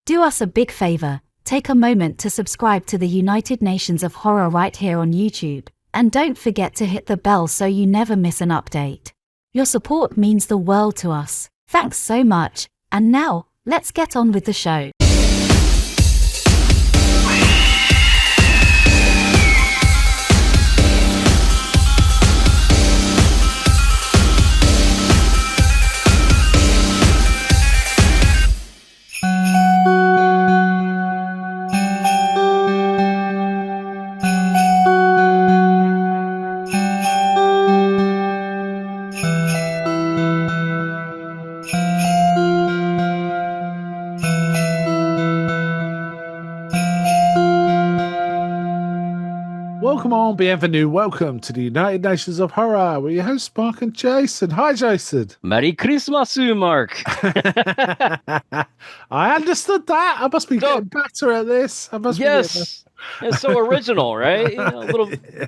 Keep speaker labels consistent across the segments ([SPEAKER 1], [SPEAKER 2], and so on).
[SPEAKER 1] Do us a big favor, take a moment to subscribe to the United Nations of Horror right here on YouTube, and don't forget to hit the bell so you never miss an update. Your support means the world to us. Thanks so much, and now, let's get on with the show.
[SPEAKER 2] Welcome on, bienvenue, welcome to the United Nations of Horror. We're your hosts, Mark and Jason. Hi, Jason.
[SPEAKER 3] Merry Christmas, Mark.
[SPEAKER 2] I understood that. I must be getting better at this.
[SPEAKER 3] Yes. It's so original, right? You know, a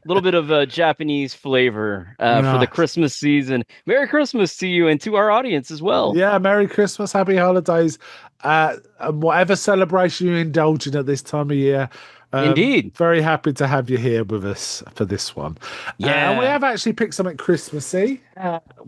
[SPEAKER 3] little bit of Japanese flavor for the Christmas season. Merry Christmas to you and to our audience as well.
[SPEAKER 2] Yeah, Merry Christmas, Happy Holidays, and whatever celebration you're indulging at this time of year.
[SPEAKER 3] Indeed.
[SPEAKER 2] Very happy to have you here with us for this one.
[SPEAKER 3] Yeah.
[SPEAKER 2] And we have actually picked something Christmassy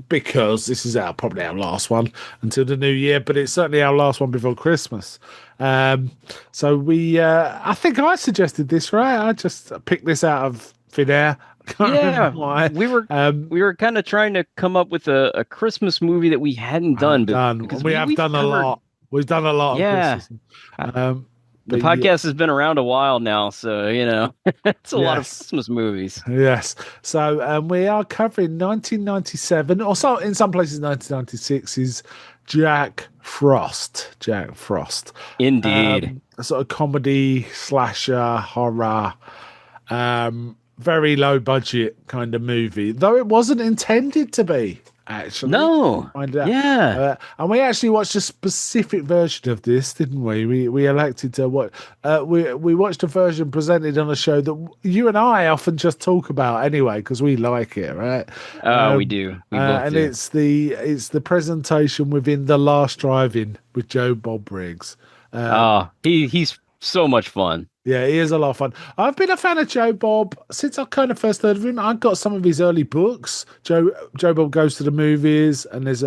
[SPEAKER 2] because this is probably our last one until the new year, but it's certainly our last one before Christmas. So we, I think I suggested this, right? I just picked this out of thin air.
[SPEAKER 3] We were kind of trying to come up with a Christmas movie that we hadn't done.
[SPEAKER 2] We have done a lot. We've done a lot.
[SPEAKER 3] Yeah.
[SPEAKER 2] Of Christmas.
[SPEAKER 3] The podcast has been around a while now, so, you know, it's a lot of Christmas movies.
[SPEAKER 2] Yes. So we are covering 1997, or so in some places 1996's Jack Frost. Jack Frost.
[SPEAKER 3] Indeed.
[SPEAKER 2] A sort of comedy, slasher, horror, very low budget kind of movie, though it wasn't intended to be. Actually,
[SPEAKER 3] no, yeah,
[SPEAKER 2] and we actually watched a specific version of this, didn't we? We elected to watch. We watched a version presented on a show that you and I often just talk about anyway because we like it, right?
[SPEAKER 3] We do,
[SPEAKER 2] and
[SPEAKER 3] do.
[SPEAKER 2] It's the presentation within The Last Drive-In with Bob Briggs.
[SPEAKER 3] He's so much fun.
[SPEAKER 2] Yeah, he is a lot of fun. I've been a fan of Joe Bob since I kind of first heard of him. I got some of his early books. Joe Bob Goes to the Movies, and there's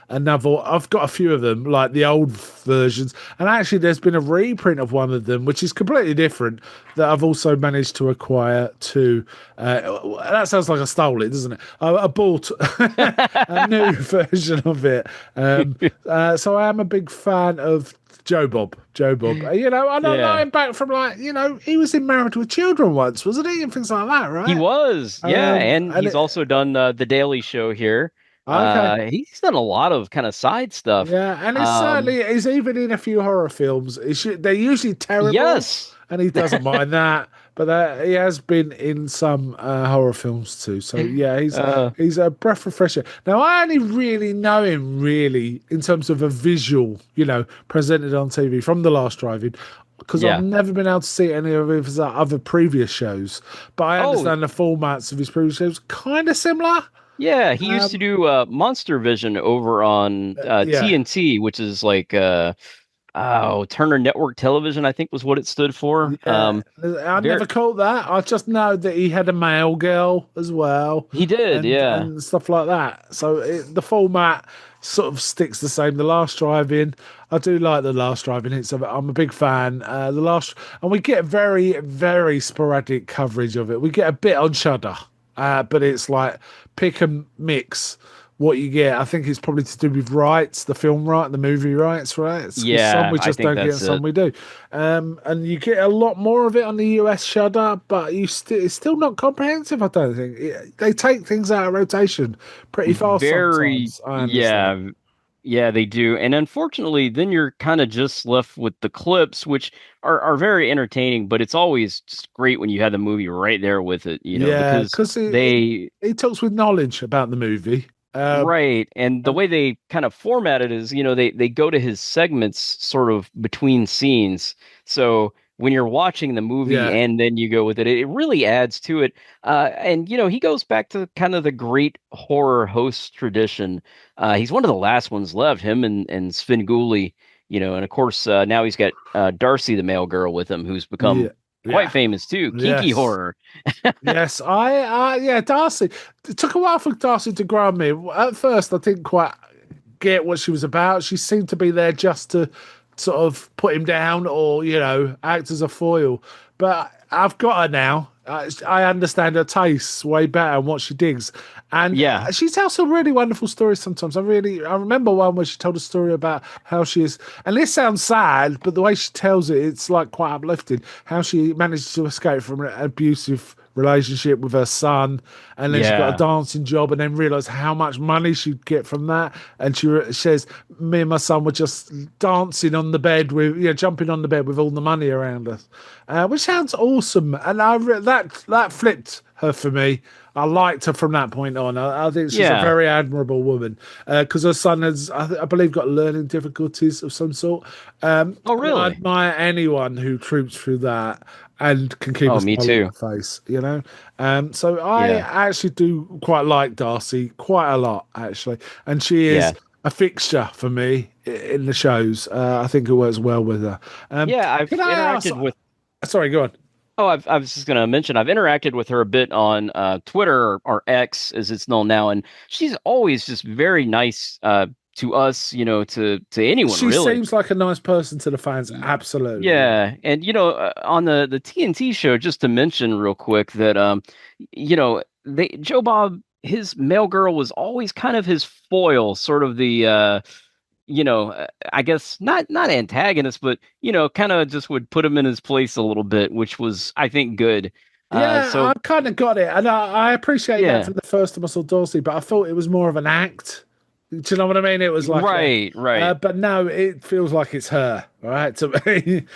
[SPEAKER 2] another. I've got a few of them, like the old versions. And actually, there's been a reprint of one of them, which is completely different, that I've also managed to acquire too. That sounds like I stole it, doesn't it? I bought a new version of it. So I am a big fan of Joe Bob. You know, I don't know him back from he was in Married with Children once, wasn't he? And things like that, right?
[SPEAKER 3] He was, and he's also done The Daily Show here. Okay. He's done a lot of kind of side stuff.
[SPEAKER 2] Yeah, and he's even in a few horror films. They're usually terrible.
[SPEAKER 3] Yes.
[SPEAKER 2] And he doesn't mind that. But he has been in some horror films too. So yeah, he's a breath of fresh air. Now I only really know him in terms of a visual, presented on TV from The Last Drive-In, because I've never been able to see any of his other previous shows. But I understand the formats of his previous shows kind of similar.
[SPEAKER 3] Yeah, he used to do Monster Vision over on TNT, which is like Turner Network Television, I think was what it stood for.
[SPEAKER 2] I never caught that. I just know that he had a male girl as well.
[SPEAKER 3] He did,
[SPEAKER 2] and stuff like that. So the format sort of sticks the same. The Last Drive-In, I do like The Last Drive-In. I'm a big fan. And we get very, very sporadic coverage of it. We get a bit on Shudder, but it's like pick and mix. What you get, I think it's probably to do with rights, the film right, the movie rights, right?
[SPEAKER 3] Some
[SPEAKER 2] we just don't get, and some we do. And you get a lot more of it on the US Shudder, but it's still not comprehensive. I don't think they take things out of rotation pretty fast.
[SPEAKER 3] Yeah, they do. And unfortunately, then you're kind of just left with the clips, which are very entertaining, but it's always just great when you have the movie right there with it,
[SPEAKER 2] because he talks with knowledge about the movie.
[SPEAKER 3] Right. And the way they kind of format it is, they go to his segments sort of between scenes. So when you're watching the movie and then you go with it, it really adds to it. And, he goes back to kind of the great horror host tradition. He's one of the last ones left, him and Svengoolie. and of course now he's got Darcy, the male girl, with him, who's
[SPEAKER 2] Yeah,
[SPEAKER 3] become quite
[SPEAKER 2] yeah,
[SPEAKER 3] famous too. Kinky
[SPEAKER 2] yes.
[SPEAKER 3] horror.
[SPEAKER 2] Yes, yeah, Darcy. It took a while for Darcy to grow on me. At first, I didn't quite get what she was about. She seemed to be there just to sort of put him down or, act as a foil. But I've got her now. I understand her tastes way better and what she digs. And
[SPEAKER 3] Yeah,
[SPEAKER 2] she tells some really wonderful stories sometimes. I remember one where she told a story about how she is, and this sounds sad, but the way she tells it, it's like quite uplifting. How she managed to escape from an abusive relationship with her son, and then she got a
[SPEAKER 3] yeah,
[SPEAKER 2] dancing job, and then realized how much money she'd get from that. And she says, "Me and my son were just dancing on the bed with, jumping on the bed with all the money around us," which sounds awesome. And that flipped her for me. I liked her from that point on. I think she's a
[SPEAKER 3] yeah.
[SPEAKER 2] very admirable woman because her son has, I believe, got learning difficulties of some sort.
[SPEAKER 3] Oh,
[SPEAKER 2] And I
[SPEAKER 3] really?
[SPEAKER 2] admire anyone who troops through that and can keep
[SPEAKER 3] Oh,
[SPEAKER 2] a
[SPEAKER 3] me
[SPEAKER 2] smile on
[SPEAKER 3] too.
[SPEAKER 2] their face. So I
[SPEAKER 3] Yeah,
[SPEAKER 2] actually do quite like Darcy quite a lot, actually. And she is
[SPEAKER 3] yeah,
[SPEAKER 2] a fixture for me in the shows. I think it works well with her.
[SPEAKER 3] yeah. I've
[SPEAKER 2] Can I ask?
[SPEAKER 3] interacted with.
[SPEAKER 2] Sorry, go on.
[SPEAKER 3] Oh, I was just going to mention I've interacted with her a bit on Twitter, or X as it's known now, and she's always just very nice to us, to anyone
[SPEAKER 2] She
[SPEAKER 3] really.
[SPEAKER 2] seems like a nice person to the fans.
[SPEAKER 3] Y-
[SPEAKER 2] Absolutely. Yeah.
[SPEAKER 3] Yeah, and on the TNT show, just to mention real quick that they Joe Bob, his male girl was always kind of his foil, sort of the I guess not antagonist, but kind of just would put him in his place a little bit, which was, I think, good.
[SPEAKER 2] Yeah, I
[SPEAKER 3] So
[SPEAKER 2] kind of got it. And I appreciate that
[SPEAKER 3] yeah,
[SPEAKER 2] from the first time I saw Darcy, but I thought it was more of an act. Do you know what I mean? It was like
[SPEAKER 3] right, right.
[SPEAKER 2] but no, it feels like it's her, right? To me,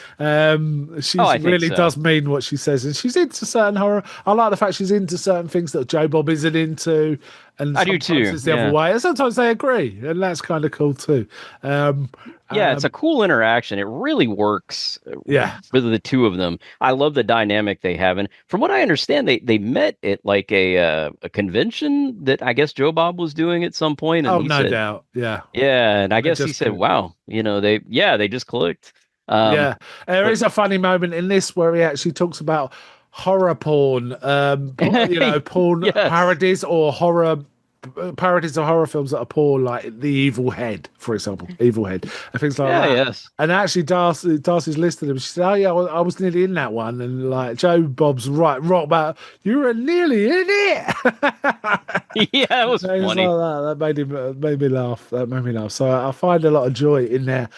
[SPEAKER 3] Oh,
[SPEAKER 2] she's
[SPEAKER 3] I think
[SPEAKER 2] really
[SPEAKER 3] so.
[SPEAKER 2] does mean what she says, and she's into certain horror. I like the fact she's into certain things that Joe Bob isn't into, and
[SPEAKER 3] I do
[SPEAKER 2] sometimes
[SPEAKER 3] too.
[SPEAKER 2] it's the other
[SPEAKER 3] Yeah.
[SPEAKER 2] way, and sometimes they agree, and that's kind of cool too. Um,
[SPEAKER 3] Yeah, it's a
[SPEAKER 2] um,
[SPEAKER 3] cool interaction. It really works
[SPEAKER 2] yeah.
[SPEAKER 3] for the two of them. I love the dynamic they have, and from what I understand, they met at like a convention that I guess Joe Bob was doing at some point, and
[SPEAKER 2] Oh,
[SPEAKER 3] he
[SPEAKER 2] no
[SPEAKER 3] said,
[SPEAKER 2] doubt. Yeah,
[SPEAKER 3] yeah, and I
[SPEAKER 2] they
[SPEAKER 3] guess he
[SPEAKER 2] just
[SPEAKER 3] said,
[SPEAKER 2] could.
[SPEAKER 3] wow, they just clicked. Um,
[SPEAKER 2] Yeah, there
[SPEAKER 3] but
[SPEAKER 2] is a funny moment in this where he actually talks about horror porn, porn
[SPEAKER 3] yes,
[SPEAKER 2] parodies or horror parodies of horror films that are porn, like The Evil Head, for example, Evil Head, and things like
[SPEAKER 3] yeah,
[SPEAKER 2] that.
[SPEAKER 3] yes.
[SPEAKER 2] And actually, Darcy's listed them. She said, "Oh yeah, I was nearly in that one." And like Joe Bob's right, rock about you were nearly in it.
[SPEAKER 3] Yeah, it was
[SPEAKER 2] Things
[SPEAKER 3] funny.
[SPEAKER 2] like that. Made me laugh. That made me laugh. So I find a lot of joy in there,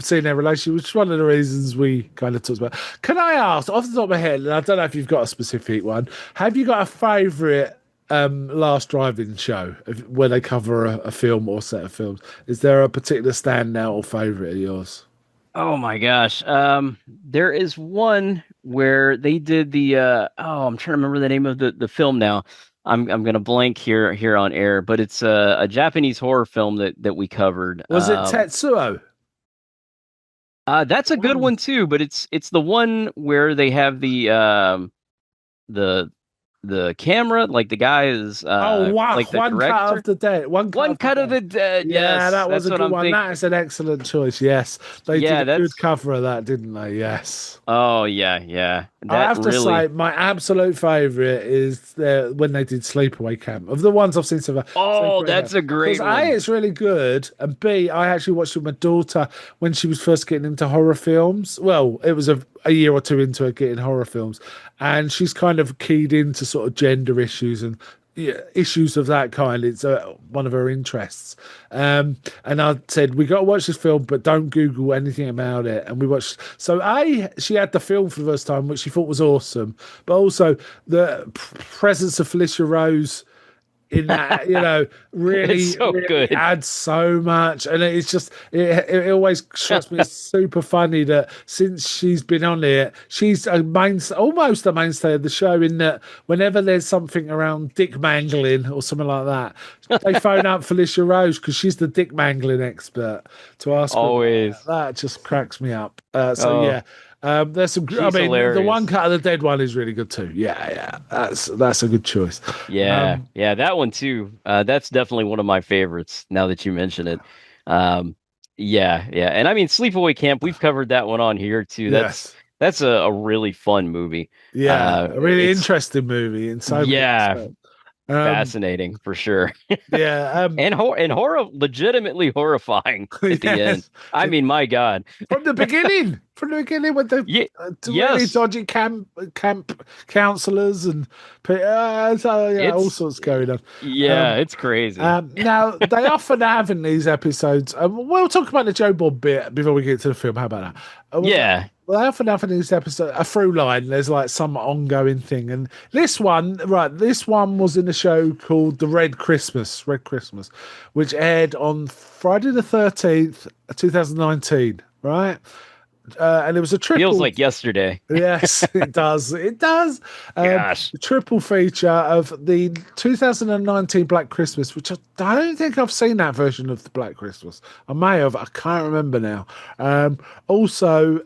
[SPEAKER 2] seeing their relationship, which is one of the reasons we kind of talked about. Can I ask, off the top of my head, and I don't know if you've got a specific one, have you got a favourite last drive-in show where they cover a film or set of films? Is there a particular standout or favourite of yours?
[SPEAKER 3] Oh my gosh. There is one where they did I'm trying to remember the name of the film now. I'm gonna blank here on air, but it's a Japanese horror film that we covered.
[SPEAKER 2] Was it Tetsuo?
[SPEAKER 3] That's a good
[SPEAKER 2] One.
[SPEAKER 3] one too, but it's the one where they have the the camera, like the guy is
[SPEAKER 2] Oh, wow.
[SPEAKER 3] like the
[SPEAKER 2] One cut
[SPEAKER 3] director.
[SPEAKER 2] of the dead. One cut
[SPEAKER 3] One
[SPEAKER 2] of the
[SPEAKER 3] cut of
[SPEAKER 2] dead.
[SPEAKER 3] the dead.
[SPEAKER 2] Yeah,
[SPEAKER 3] Yes,
[SPEAKER 2] that was
[SPEAKER 3] that's
[SPEAKER 2] a
[SPEAKER 3] what
[SPEAKER 2] good
[SPEAKER 3] I'm
[SPEAKER 2] one.
[SPEAKER 3] thinking.
[SPEAKER 2] That is an excellent choice. Yes, they did
[SPEAKER 3] Yeah,
[SPEAKER 2] a good
[SPEAKER 3] that's
[SPEAKER 2] cover of that, didn't they? Yes.
[SPEAKER 3] oh yeah.
[SPEAKER 2] I
[SPEAKER 3] That
[SPEAKER 2] have to say,
[SPEAKER 3] really.
[SPEAKER 2] my absolute favourite is when they did Sleepaway Camp. Of the ones I've seen so far,
[SPEAKER 3] Oh,
[SPEAKER 2] Sleepaway Camp.
[SPEAKER 3] that's a
[SPEAKER 2] Because
[SPEAKER 3] great
[SPEAKER 2] A,
[SPEAKER 3] one.
[SPEAKER 2] it's really good, and B, I actually watched it with my daughter when she was first getting into horror films. Well, it was a year or two into her getting horror films, and she's kind of keyed into sort of gender issues and yeah, issues of that kind. It's one of her interests. And I said, we got to watch this film, but don't Google anything about it. And we watched. So, she had the film for the first time, which she thought was awesome, but also the presence of Felicia Rose in that,
[SPEAKER 3] It's
[SPEAKER 2] really,
[SPEAKER 3] so
[SPEAKER 2] really
[SPEAKER 3] good.
[SPEAKER 2] adds so much. And it's just, it always strikes me as super funny that since she's been on it, she's almost a mainstay of the show, in that whenever there's something around dick mangling or something like that, they phone up Felicia Rose because she's the dick mangling expert to ask her about it.
[SPEAKER 3] Always.
[SPEAKER 2] That just cracks me up. So
[SPEAKER 3] Oh,
[SPEAKER 2] yeah. There's some. I
[SPEAKER 3] she's
[SPEAKER 2] mean, the one
[SPEAKER 3] hilarious.
[SPEAKER 2] cut of the dead one is really good too. Yeah, yeah, that's a good choice.
[SPEAKER 3] Yeah, yeah, that one too. That's definitely one of my favorites now that you mention it. Um, Yeah, yeah. And I mean, Sleepaway Camp, we've covered that one on here too.
[SPEAKER 2] Yes.
[SPEAKER 3] That's a really fun movie.
[SPEAKER 2] Yeah, a really
[SPEAKER 3] It's
[SPEAKER 2] interesting movie in so many
[SPEAKER 3] yeah,
[SPEAKER 2] respects. Um,
[SPEAKER 3] fascinating for sure.
[SPEAKER 2] yeah,
[SPEAKER 3] And horror legitimately horrifying at the end.
[SPEAKER 2] yes.
[SPEAKER 3] I mean, my God.
[SPEAKER 2] From the beginning with the
[SPEAKER 3] Yeah,
[SPEAKER 2] really
[SPEAKER 3] yes.
[SPEAKER 2] dodgy camp counselors and so yeah, all
[SPEAKER 3] It's
[SPEAKER 2] sorts going on.
[SPEAKER 3] yeah, it's crazy.
[SPEAKER 2] Now they often have in these episodes. We'll talk about the Joe Bob bit before we get to the film. How about that?
[SPEAKER 3] Yeah.
[SPEAKER 2] Well, they often have in these episodes a through line. There's like some ongoing thing, and this one, right? This one was in a show called The Red Christmas, which aired on Friday the 13th, 2019. Right, and it was a
[SPEAKER 3] Feels
[SPEAKER 2] triple.
[SPEAKER 3] like yesterday.
[SPEAKER 2] Yes, it does. It does.
[SPEAKER 3] Gosh.
[SPEAKER 2] A triple feature of the 2019 Black Christmas, which I don't think I've seen that version of the Black Christmas. I may have. I can't remember now. Also,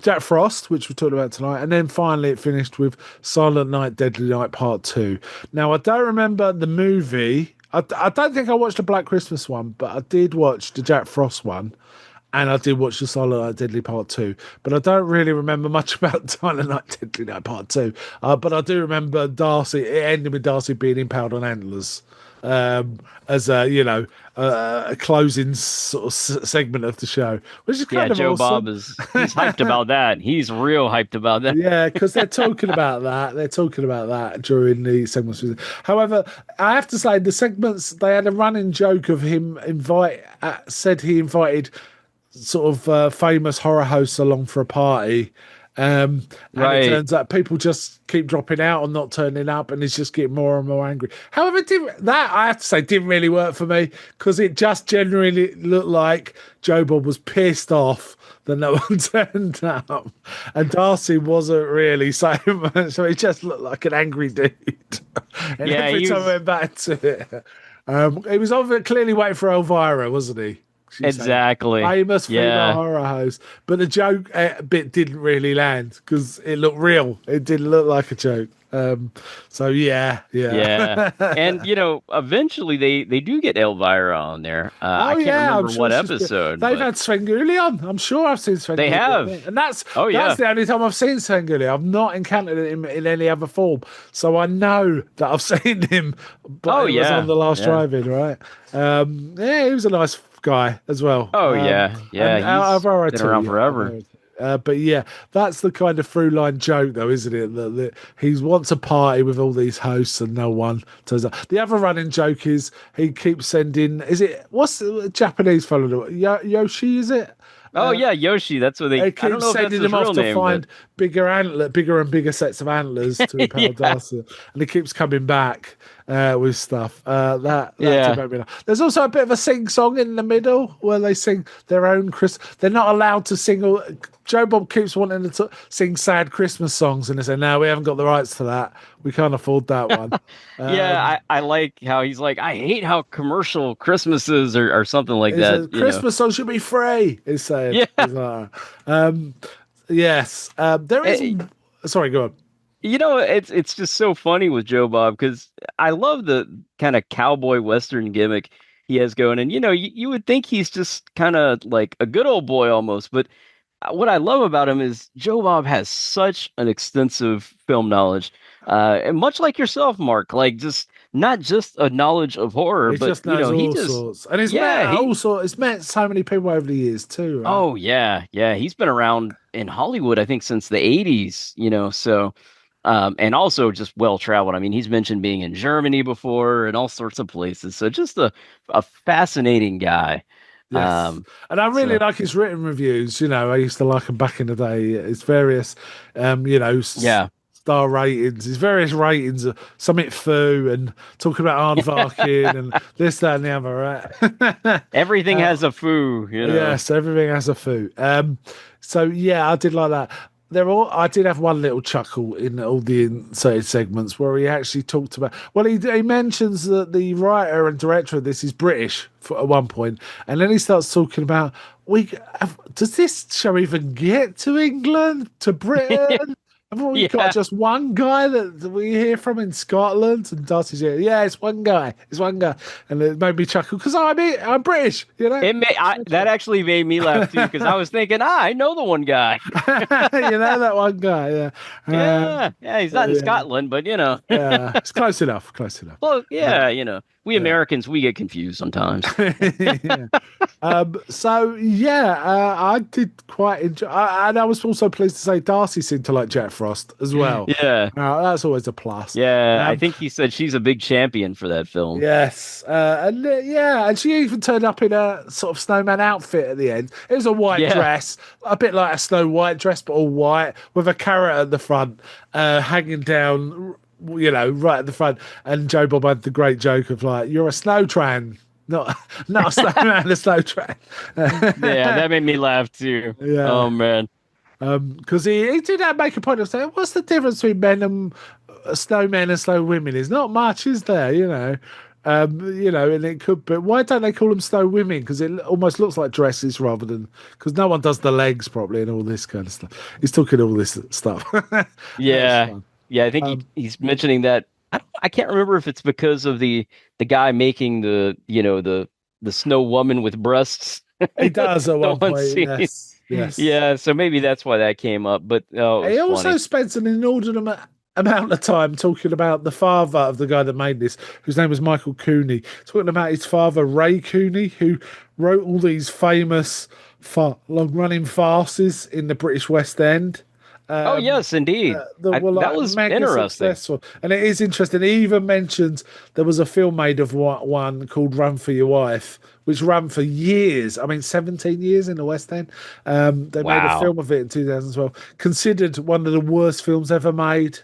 [SPEAKER 2] Jack Frost, which we talked about tonight, and then finally it finished with Silent Night, Deadly Night Part 2. Now, I don't remember the movie. I don't think I watched the Black Christmas one, but I did watch the Jack Frost one. And I did watch the Silent Night Deadly Part 2, but I don't really remember much about Silent Night Deadly Night Part 2. But I do remember Darcy, it ended with Darcy being impaled on antlers as a closing sort of segment of the show, which is kind of
[SPEAKER 3] Joe
[SPEAKER 2] awesome.
[SPEAKER 3] Bob he's hyped about that. He's real hyped about that.
[SPEAKER 2] Yeah, because they're talking about that. They're talking about that during the segments. However, I have to say the segments, they had a running joke of him said he invited sort of famous horror hosts along for a party. And it turns out people just keep dropping out and not turning up, and he's just getting more and more angry. However, I have to say, didn't really work for me because it just generally looked like Joe Bob was pissed off that no one turned up, and Darcy wasn't really saying much, so he just looked like an angry dude. And every time I went back to it, he was clearly waiting for Elvira, wasn't he?
[SPEAKER 3] Exactly.
[SPEAKER 2] Famous female horror host. But the joke bit didn't really land because it looked real. It didn't look like a joke. So yeah.
[SPEAKER 3] And eventually they do get Elvira on there. I can't remember what episode.
[SPEAKER 2] They've had Svengoolie on. I'm sure I've seen Svengoolie.
[SPEAKER 3] They have,
[SPEAKER 2] and that's the only time I've seen Svengoolie. I've not encountered him in any other form, so I know that I've seen him. But he was on the last drive-in, right? He was a nice guy as well.
[SPEAKER 3] He's been around forever.
[SPEAKER 2] But yeah, that's the kind of through line joke, though, isn't it? That he wants a party with all these hosts and no one turns up. The other running joke is he keeps sending. What's the Japanese fellow? Yoshi, is it?
[SPEAKER 3] Yoshi. That's what they.
[SPEAKER 2] They keep sending him off to find bigger and bigger sets of antlers to impale Darcy, and he keeps coming back with stuff. There's also a bit of a sing song in the middle where they sing their own They're not allowed to sing. Joe Bob keeps wanting to sing sad Christmas songs, and they say, "No, we haven't got the rights to that. We can't afford that one."
[SPEAKER 3] I like how he's like, "I hate how commercial Christmas is," or something like that.
[SPEAKER 2] Christmas songs should be free. He's saying, yes. There is. Sorry, go on.
[SPEAKER 3] It's just so funny with Joe Bob because I love the kind of cowboy western gimmick he has going, and you would think he's just kind of like a good old boy almost, but what I love about him is Joe Bob has such an extensive film knowledge, and much like yourself, Mark, like not just a knowledge of horror, but
[SPEAKER 2] just knows all sorts, and he's met so many people over the years too. Right?
[SPEAKER 3] Oh yeah, he's been around in Hollywood, I think, since the '80s. So. And also just well traveled. I mean, he's mentioned being in Germany before and all sorts of places. So just a fascinating guy.
[SPEAKER 2] Yes. And I really like his written reviews. I used to like him back in the day. His various, star ratings, his various ratings of Summit Foo and talking about aardvarking and this, that, and the other, right?
[SPEAKER 3] Everything has a foo,
[SPEAKER 2] Yes, everything has a foo. So yeah, I did like that. I did have one little chuckle in all the inserted segments where he actually talked about. Well, he mentions that the writer and director of this is British at one point, and then he starts talking about does this show even get to England, to Britain? Haven't we got
[SPEAKER 3] Yeah.
[SPEAKER 2] just one guy that we hear from in Scotland? And Darcy's here. Yeah, it's one guy. It's one guy. And it made me chuckle because I'm British, you know?
[SPEAKER 3] That actually made me laugh too because I was thinking, I know the one guy.
[SPEAKER 2] You know that one guy, yeah.
[SPEAKER 3] Yeah, yeah, he's not in
[SPEAKER 2] Yeah,
[SPEAKER 3] Scotland, but
[SPEAKER 2] yeah. It's close enough, close enough.
[SPEAKER 3] well,
[SPEAKER 2] Uh,
[SPEAKER 3] yeah, we
[SPEAKER 2] yeah.
[SPEAKER 3] Americans we get confused sometimes.
[SPEAKER 2] Yeah. So yeah, I did quite enjoy, and I was also pleased to say Darcy seemed to like Jack Frost as well.
[SPEAKER 3] Yeah,
[SPEAKER 2] That's always a plus.
[SPEAKER 3] yeah, I
[SPEAKER 2] Um,
[SPEAKER 3] think he said she's a big champion for that film.
[SPEAKER 2] yes, and she even turned up in a sort of snowman outfit at the end. It was a white
[SPEAKER 3] Yeah.
[SPEAKER 2] dress, a bit like a Snow White dress, but all white with a carrot at the front, hanging down. Right at the front, and Joe Bob had the great joke of like, "You're a snow tran, not a snowman, a snow tran."
[SPEAKER 3] Yeah, that made me laugh too.
[SPEAKER 2] Yeah,
[SPEAKER 3] Oh man.
[SPEAKER 2] because he did make a point of saying, "What's the difference between men and snowmen and snow women? Is not much, is there? And it could, but why don't they call them snow women? Because it almost looks like dresses rather than because no one does the legs properly and all this kind of stuff. He's talking all this stuff. That was
[SPEAKER 3] Yeah.
[SPEAKER 2] fun.
[SPEAKER 3] Yeah, I think he's mentioning that. I can't remember if it's because of the guy making the snow woman with breasts.
[SPEAKER 2] He does at
[SPEAKER 3] The
[SPEAKER 2] one
[SPEAKER 3] one
[SPEAKER 2] point,
[SPEAKER 3] scene.
[SPEAKER 2] yes, yes.
[SPEAKER 3] Yeah, so maybe that's why that came up. But oh, it
[SPEAKER 2] He
[SPEAKER 3] was
[SPEAKER 2] also
[SPEAKER 3] funny.
[SPEAKER 2] spent an inordinate amount of time talking about the father of the guy that made this, whose name was Michael Cooney, talking about his father, Ray Cooney, who wrote all these famous long-running farces in the British West End.
[SPEAKER 3] Oh
[SPEAKER 2] Um,
[SPEAKER 3] yes, indeed.
[SPEAKER 2] that were
[SPEAKER 3] That
[SPEAKER 2] like
[SPEAKER 3] was
[SPEAKER 2] mega
[SPEAKER 3] interesting.
[SPEAKER 2] successful. And it is interesting. He even mentions there was a film made of one called Run for Your Wife, which ran for years. I mean, 17 years in the West End. They made a
[SPEAKER 3] Wow.
[SPEAKER 2] film of it in 2012, considered one of the worst films ever made.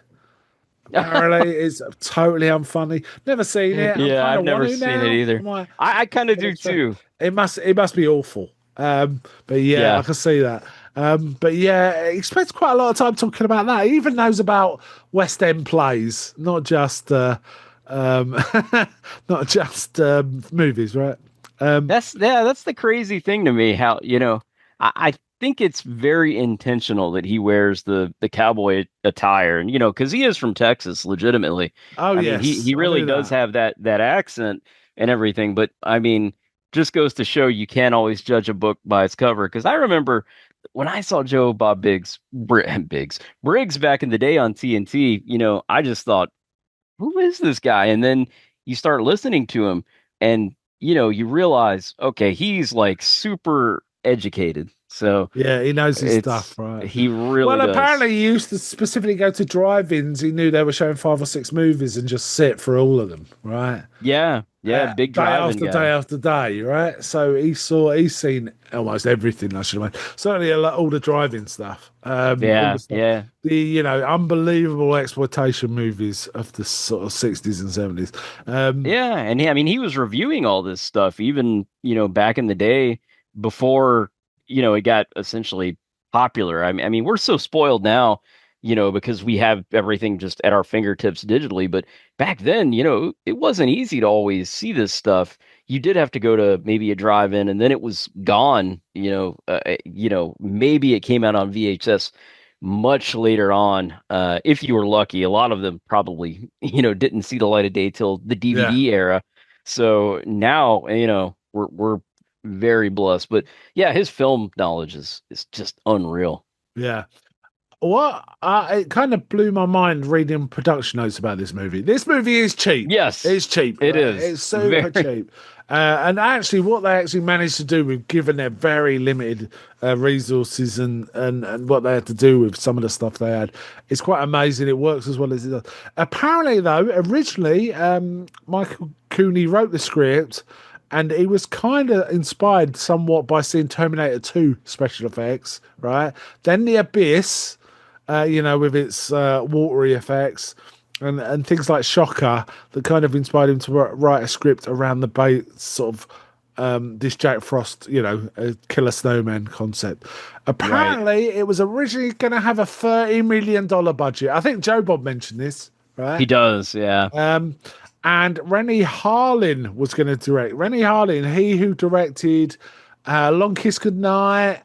[SPEAKER 2] Apparently, it's totally unfunny. Never seen it. I'm
[SPEAKER 3] Yeah,
[SPEAKER 2] kind
[SPEAKER 3] I've
[SPEAKER 2] of want
[SPEAKER 3] never
[SPEAKER 2] to
[SPEAKER 3] seen it
[SPEAKER 2] now.
[SPEAKER 3] either. I kind of do too.
[SPEAKER 2] It must be awful. But yeah, I
[SPEAKER 3] Yeah.
[SPEAKER 2] can see that. But yeah, he spends quite a lot of time talking about that. He even knows about West End plays, not just um, not just movies, right? Um,
[SPEAKER 3] That's the crazy thing to me. How, I think it's very intentional that he wears the cowboy attire, and because he is from Texas, legitimately.
[SPEAKER 2] oh
[SPEAKER 3] I mean, he
[SPEAKER 2] yes,
[SPEAKER 3] he
[SPEAKER 2] I
[SPEAKER 3] really
[SPEAKER 2] knew
[SPEAKER 3] does
[SPEAKER 2] that.
[SPEAKER 3] have that accent and everything. But I mean, just goes to show you can't always judge a book by its cover. Because I remember when I saw Joe Bob Briggs back in the day on TNT, I just thought, who is this guy? And then you start listening to him and you realize, okay, he's like super educated. So
[SPEAKER 2] Yeah, he knows his stuff,
[SPEAKER 3] it's
[SPEAKER 2] right?
[SPEAKER 3] he really
[SPEAKER 2] Well,
[SPEAKER 3] does.
[SPEAKER 2] apparently he used to specifically go to drive-ins. He knew they were showing 5 or 6 movies and just sit for all of them, right?
[SPEAKER 3] Yeah, yeah, big
[SPEAKER 2] Day
[SPEAKER 3] driving
[SPEAKER 2] after day
[SPEAKER 3] guy.
[SPEAKER 2] after day, right? So he's seen almost everything. I should imagine. Certainly all the driving stuff, all the
[SPEAKER 3] Yeah,
[SPEAKER 2] stuff,
[SPEAKER 3] yeah.
[SPEAKER 2] the unbelievable exploitation movies of the sort of 60s and 70s.
[SPEAKER 3] Yeah, and I mean he was reviewing all this stuff even, back in the day before, it got essentially popular. I mean we're so spoiled now, because we have everything just at our fingertips digitally, but back then, it wasn't easy to always see this stuff. You did have to go to maybe a drive-in and then it was gone, maybe it came out on VHS much later on, if you were lucky. A lot of them probably didn't see the light of day till the
[SPEAKER 2] Yeah,
[SPEAKER 3] DVD era. So now we're very blessed. But yeah, his film knowledge is just unreal.
[SPEAKER 2] yeah. It kind of blew my mind reading production notes about this movie. This movie is cheap.
[SPEAKER 3] Yes,
[SPEAKER 2] It's cheap.
[SPEAKER 3] it
[SPEAKER 2] Right?
[SPEAKER 3] is
[SPEAKER 2] It's super
[SPEAKER 3] very.
[SPEAKER 2] cheap. And actually, what they actually managed to do with given their very limited resources and what they had to do with some of the stuff they had, it's quite amazing. It works as well as it does. Apparently, though, originally Michael Cooney wrote the script. And he was kind of inspired somewhat by seeing Terminator 2 special effects, right? Then The Abyss, with its watery effects and things like Shocker that kind of inspired him to write a script around the sort of this Jack Frost, killer snowman concept.
[SPEAKER 3] Right.
[SPEAKER 2] Apparently, it was originally going to have a $30 million budget. I think Joe Bob mentioned this, right?
[SPEAKER 3] He does, yeah.
[SPEAKER 2] And Rennie Harlin was going to direct. Rennie Harlin, he who directed Long Kiss Goodnight,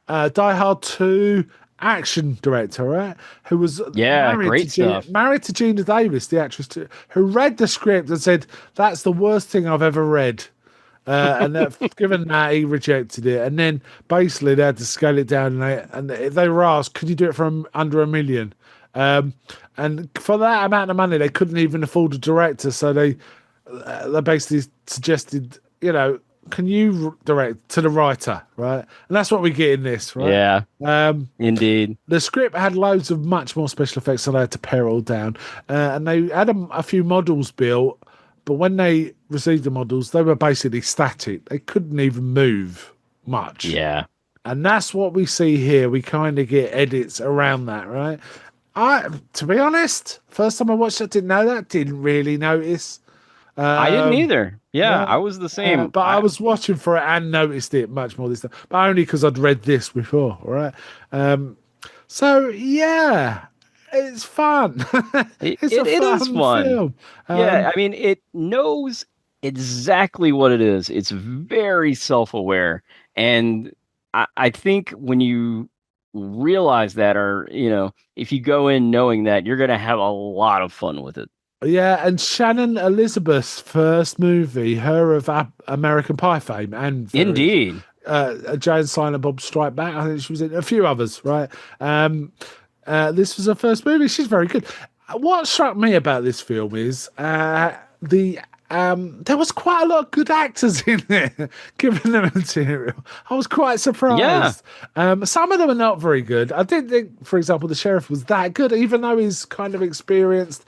[SPEAKER 2] Die Hard 2, action director, right? Who was
[SPEAKER 3] Yeah, great stuff.
[SPEAKER 2] married to Gina Davis, the actress, who read the script and said, "That's the worst thing I've ever read." And given that, he rejected it. And then basically they had to scale it down, and they were asked, "Could you do it from under $1 million?" And for that amount of money, they couldn't even afford a director, so they basically suggested, can you direct to the writer, right? And that's what we get in this, right?
[SPEAKER 3] Yeah, indeed.
[SPEAKER 2] The script had loads of much more special effects, so they had to pare it all down. And they had a few models built, but when they received the models, they were basically static. They couldn't even move much.
[SPEAKER 3] Yeah.
[SPEAKER 2] And that's what we see here. We kind of get edits around that, right? To be honest, first time I watched it, I didn't know that. Didn't really notice.
[SPEAKER 3] I didn't either. Yeah, I was the same.
[SPEAKER 2] But I was watching for it and noticed it much more this time. But only because I'd read this before, all right? So, yeah, it's fun.
[SPEAKER 3] It is fun.
[SPEAKER 2] Film.
[SPEAKER 3] Yeah, I mean, it knows exactly what it is. It's very self-aware. And I think when you realize that, or, if you go in knowing that, you're going to have a lot of fun with it.
[SPEAKER 2] Yeah, and Shannon Elizabeth's first movie, her of American Pie fame, and
[SPEAKER 3] indeed,
[SPEAKER 2] Jay and Silent Bob Strike Back. I think she was in a few others, right? This was her first movie. She's very good. What struck me about this film is there was quite a lot of good actors in there, given the material. I was quite surprised. Yeah. Some of them are not very good. I didn't think, for example, the sheriff was that good, even though he's kind of experienced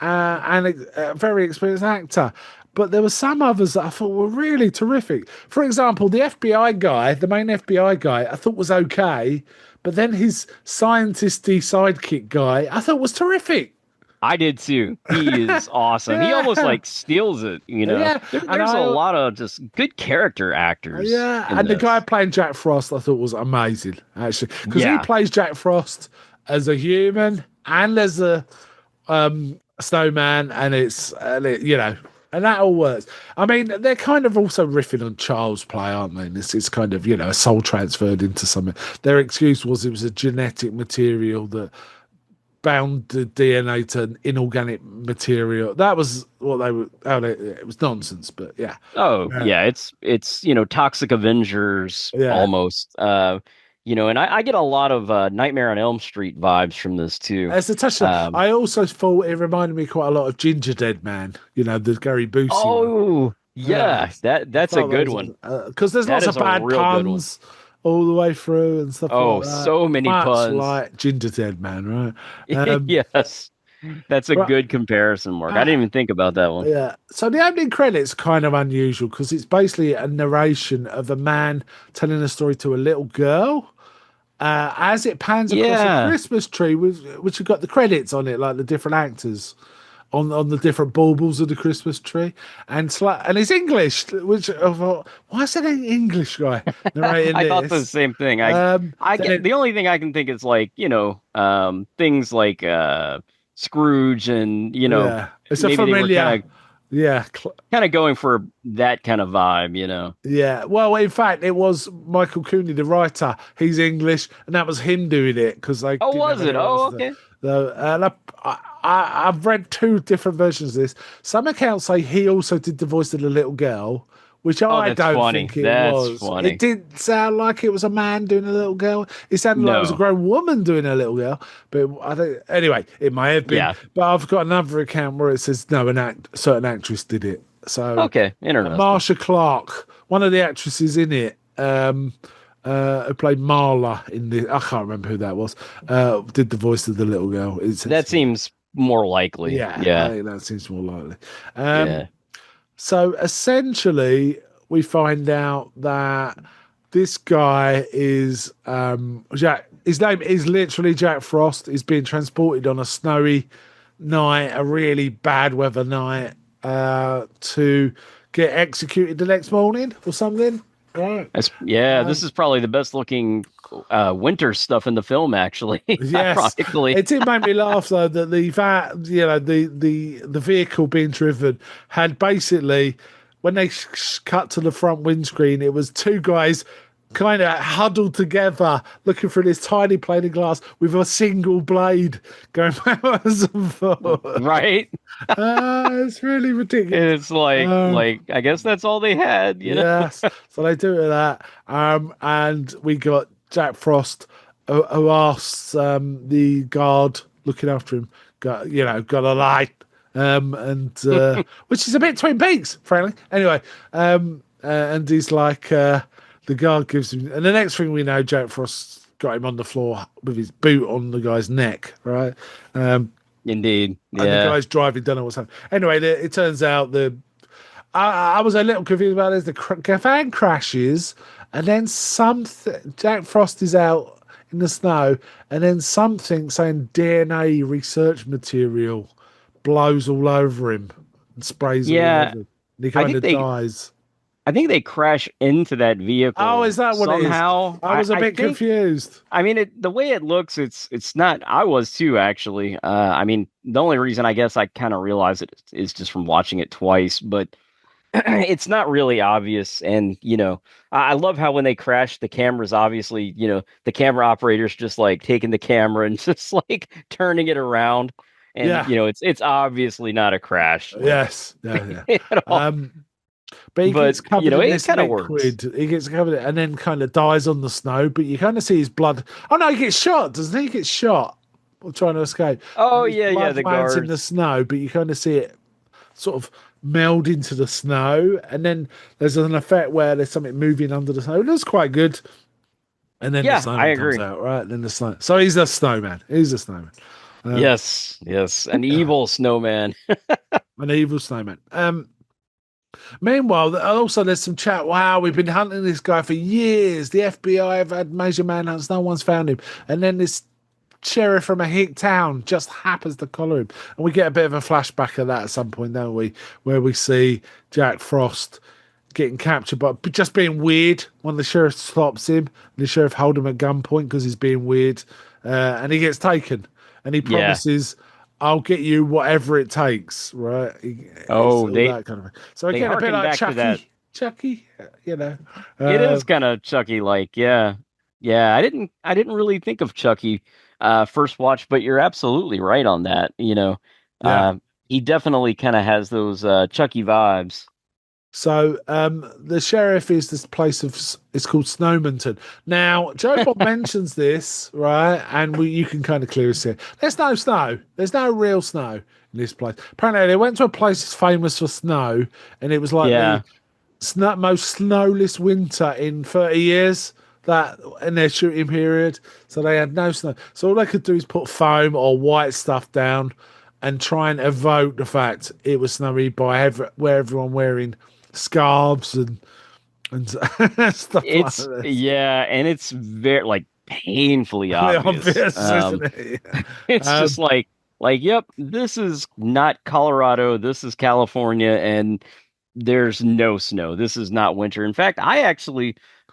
[SPEAKER 2] and a very experienced actor. But there were some others that I thought were really terrific. For example, the FBI guy, the main FBI guy, I thought was okay. But then his scientisty sidekick guy, I thought was terrific.
[SPEAKER 3] I did too. He is awesome. Yeah. He almost like steals it, Yeah. There's a lot of just good character actors.
[SPEAKER 2] Yeah, and the guy playing Jack Frost, I thought was amazing, actually, because he plays Jack Frost as a human and as a snowman, and and that all works. I mean, they're kind of also riffing on Child's Play, aren't they? It's kind of, a soul transferred into something. Their excuse was it was a genetic material that bound the DNA to inorganic material. That was what they were. It was nonsense, but yeah.
[SPEAKER 3] Oh, yeah. It's Toxic Avengers almost. And I get a lot of Nightmare on Elm Street vibes from this too.
[SPEAKER 2] As a touch, I also thought it reminded me quite a lot of Ginger Dead Man. The Gary Busey.
[SPEAKER 3] Oh, yeah. That's a good one.
[SPEAKER 2] Because there's lots of bad puns all the way through and stuff like that.
[SPEAKER 3] So many puns.
[SPEAKER 2] Like Ginger Dead Man, right?
[SPEAKER 3] Yes. That's a good comparison, Mark. I didn't even think about that one.
[SPEAKER 2] Yeah. So the opening credits kind of unusual because it's basically a narration of a man telling a story to a little girl. As it pans across a Christmas tree, which have got the credits on it, like the different actors on the different baubles of the Christmas tree, and it's English. Which I thought, why is it an English guy narrating
[SPEAKER 3] I thought the same thing. The only thing I can think is like things like Scrooge and
[SPEAKER 2] it's a familiar. Kind
[SPEAKER 3] of going for that kind of vibe,
[SPEAKER 2] Yeah, well, in fact, it was Michael Cooney, the writer. He's English, and that was him doing it because they.
[SPEAKER 3] Oh, was it? Oh, okay.
[SPEAKER 2] And I've read two different versions of this. Some accounts say he also did the voice of the little girl, which I don't think it was.
[SPEAKER 3] Funny.
[SPEAKER 2] It didn't sound like it was a man doing a little girl. It sounded like it was a grown woman doing a little girl. But I think, anyway, it may have been. Yeah. But I've got another account where it says no, certain actress did it. So
[SPEAKER 3] okay, interesting.
[SPEAKER 2] Marsha Clark, one of the actresses in it, who played Marla in the, I can't remember who that was, did the voice of the little girl.
[SPEAKER 3] That seems more likely.
[SPEAKER 2] Yeah. I think that seems more likely. So essentially, we find out that this guy is Jack. His name is literally Jack Frost. He's being transported on a snowy night, a really bad weather night, to get executed the next morning or something. Right.
[SPEAKER 3] This is probably the best looking winter stuff in the film, actually.
[SPEAKER 2] Yes, ironically. It did make me laugh though that the vehicle being driven had basically, when they cut to the front windscreen, it was two guys kind of huddled together, looking through this tiny pane of glass with a single blade going backwards and forwards.
[SPEAKER 3] Right?
[SPEAKER 2] It's really ridiculous.
[SPEAKER 3] It's like I guess that's all they had, you know?
[SPEAKER 2] Yes, so they do it that. And we got Jack Frost who asks the guard looking after him, got a light, and which is a bit Twin Peaks, frankly. Anyway, and he's like, the guard gives him, and the next thing we know, Jack Frost got him on the floor with his boot on the guy's neck, right?
[SPEAKER 3] Indeed, yeah.
[SPEAKER 2] And the guy's driving, don't know what's happening. Anyway, it turns out I was a little confused about this. The van crashes, and then Jack Frost is out in the snow, and then something saying DNA research material blows all over him and sprays all over him. And he kind of dies.
[SPEAKER 3] I think they crash into that vehicle.
[SPEAKER 2] Oh, is that what
[SPEAKER 3] somehow?
[SPEAKER 2] It is? I was a bit confused.
[SPEAKER 3] I mean, the way it looks, it's not. I was too, actually. I mean, the only reason I guess I kind of realized it is just from watching it twice, but it's not really obvious. And I love how when they crash, the camera's obviously, the camera operator's just like taking the camera and just like turning it around, and it's obviously not a crash.
[SPEAKER 2] Yes, yeah. But he gets covered in this liquid. He gets covered and then kind of dies on the snow. But you kind of see his blood. Oh no, he gets shot, doesn't he? He gets shot while trying to escape.
[SPEAKER 3] Oh yeah. The guards
[SPEAKER 2] in the snow, but you kind of see it sort of meld into the snow, and then there's an effect where there's something moving under the snow. It looks quite good. And then the snowman comes out, right? Then the snow. So he's a snowman. He's a snowman.
[SPEAKER 3] Yes, an evil snowman.
[SPEAKER 2] An evil snowman. Meanwhile, also there's some chat. Wow, we've been hunting this guy for years. The FBI have had major manhunts. No one's found him. And then this sheriff from a hick town just happens to collar him. And we get a bit of a flashback of that at some point, don't we? Where we see Jack Frost getting captured, but just being weird when the sheriff stops him. And the sheriff hold him at gunpoint because he's being weird. And he gets taken. And he promises... I'll get you whatever it takes, right? That kind of thing. So again, a bit like Chucky,
[SPEAKER 3] it is kind of Chucky-like, yeah. I didn't really think of Chucky first watch, but you're absolutely right on that. He definitely kind of has those Chucky vibes.
[SPEAKER 2] So the sheriff is this place it's called Snowmenton. Now, Joe Bob mentions this, right? And you can kind of clearly see it. There's no snow. There's no real snow in this place. Apparently, they went to a place that's famous for snow, and it was like the most snowless winter in 30 years in their shooting period. So they had no snow. So all they could do is put foam or white stuff down and try and evoke the fact it was snowy by everyone wearing scarves and stuff like this.
[SPEAKER 3] Yeah, and it's very painfully obvious,
[SPEAKER 2] isn't it?
[SPEAKER 3] It's just like yep, this is not Colorado, this is California, and there's no snow. This is not winter. In fact, I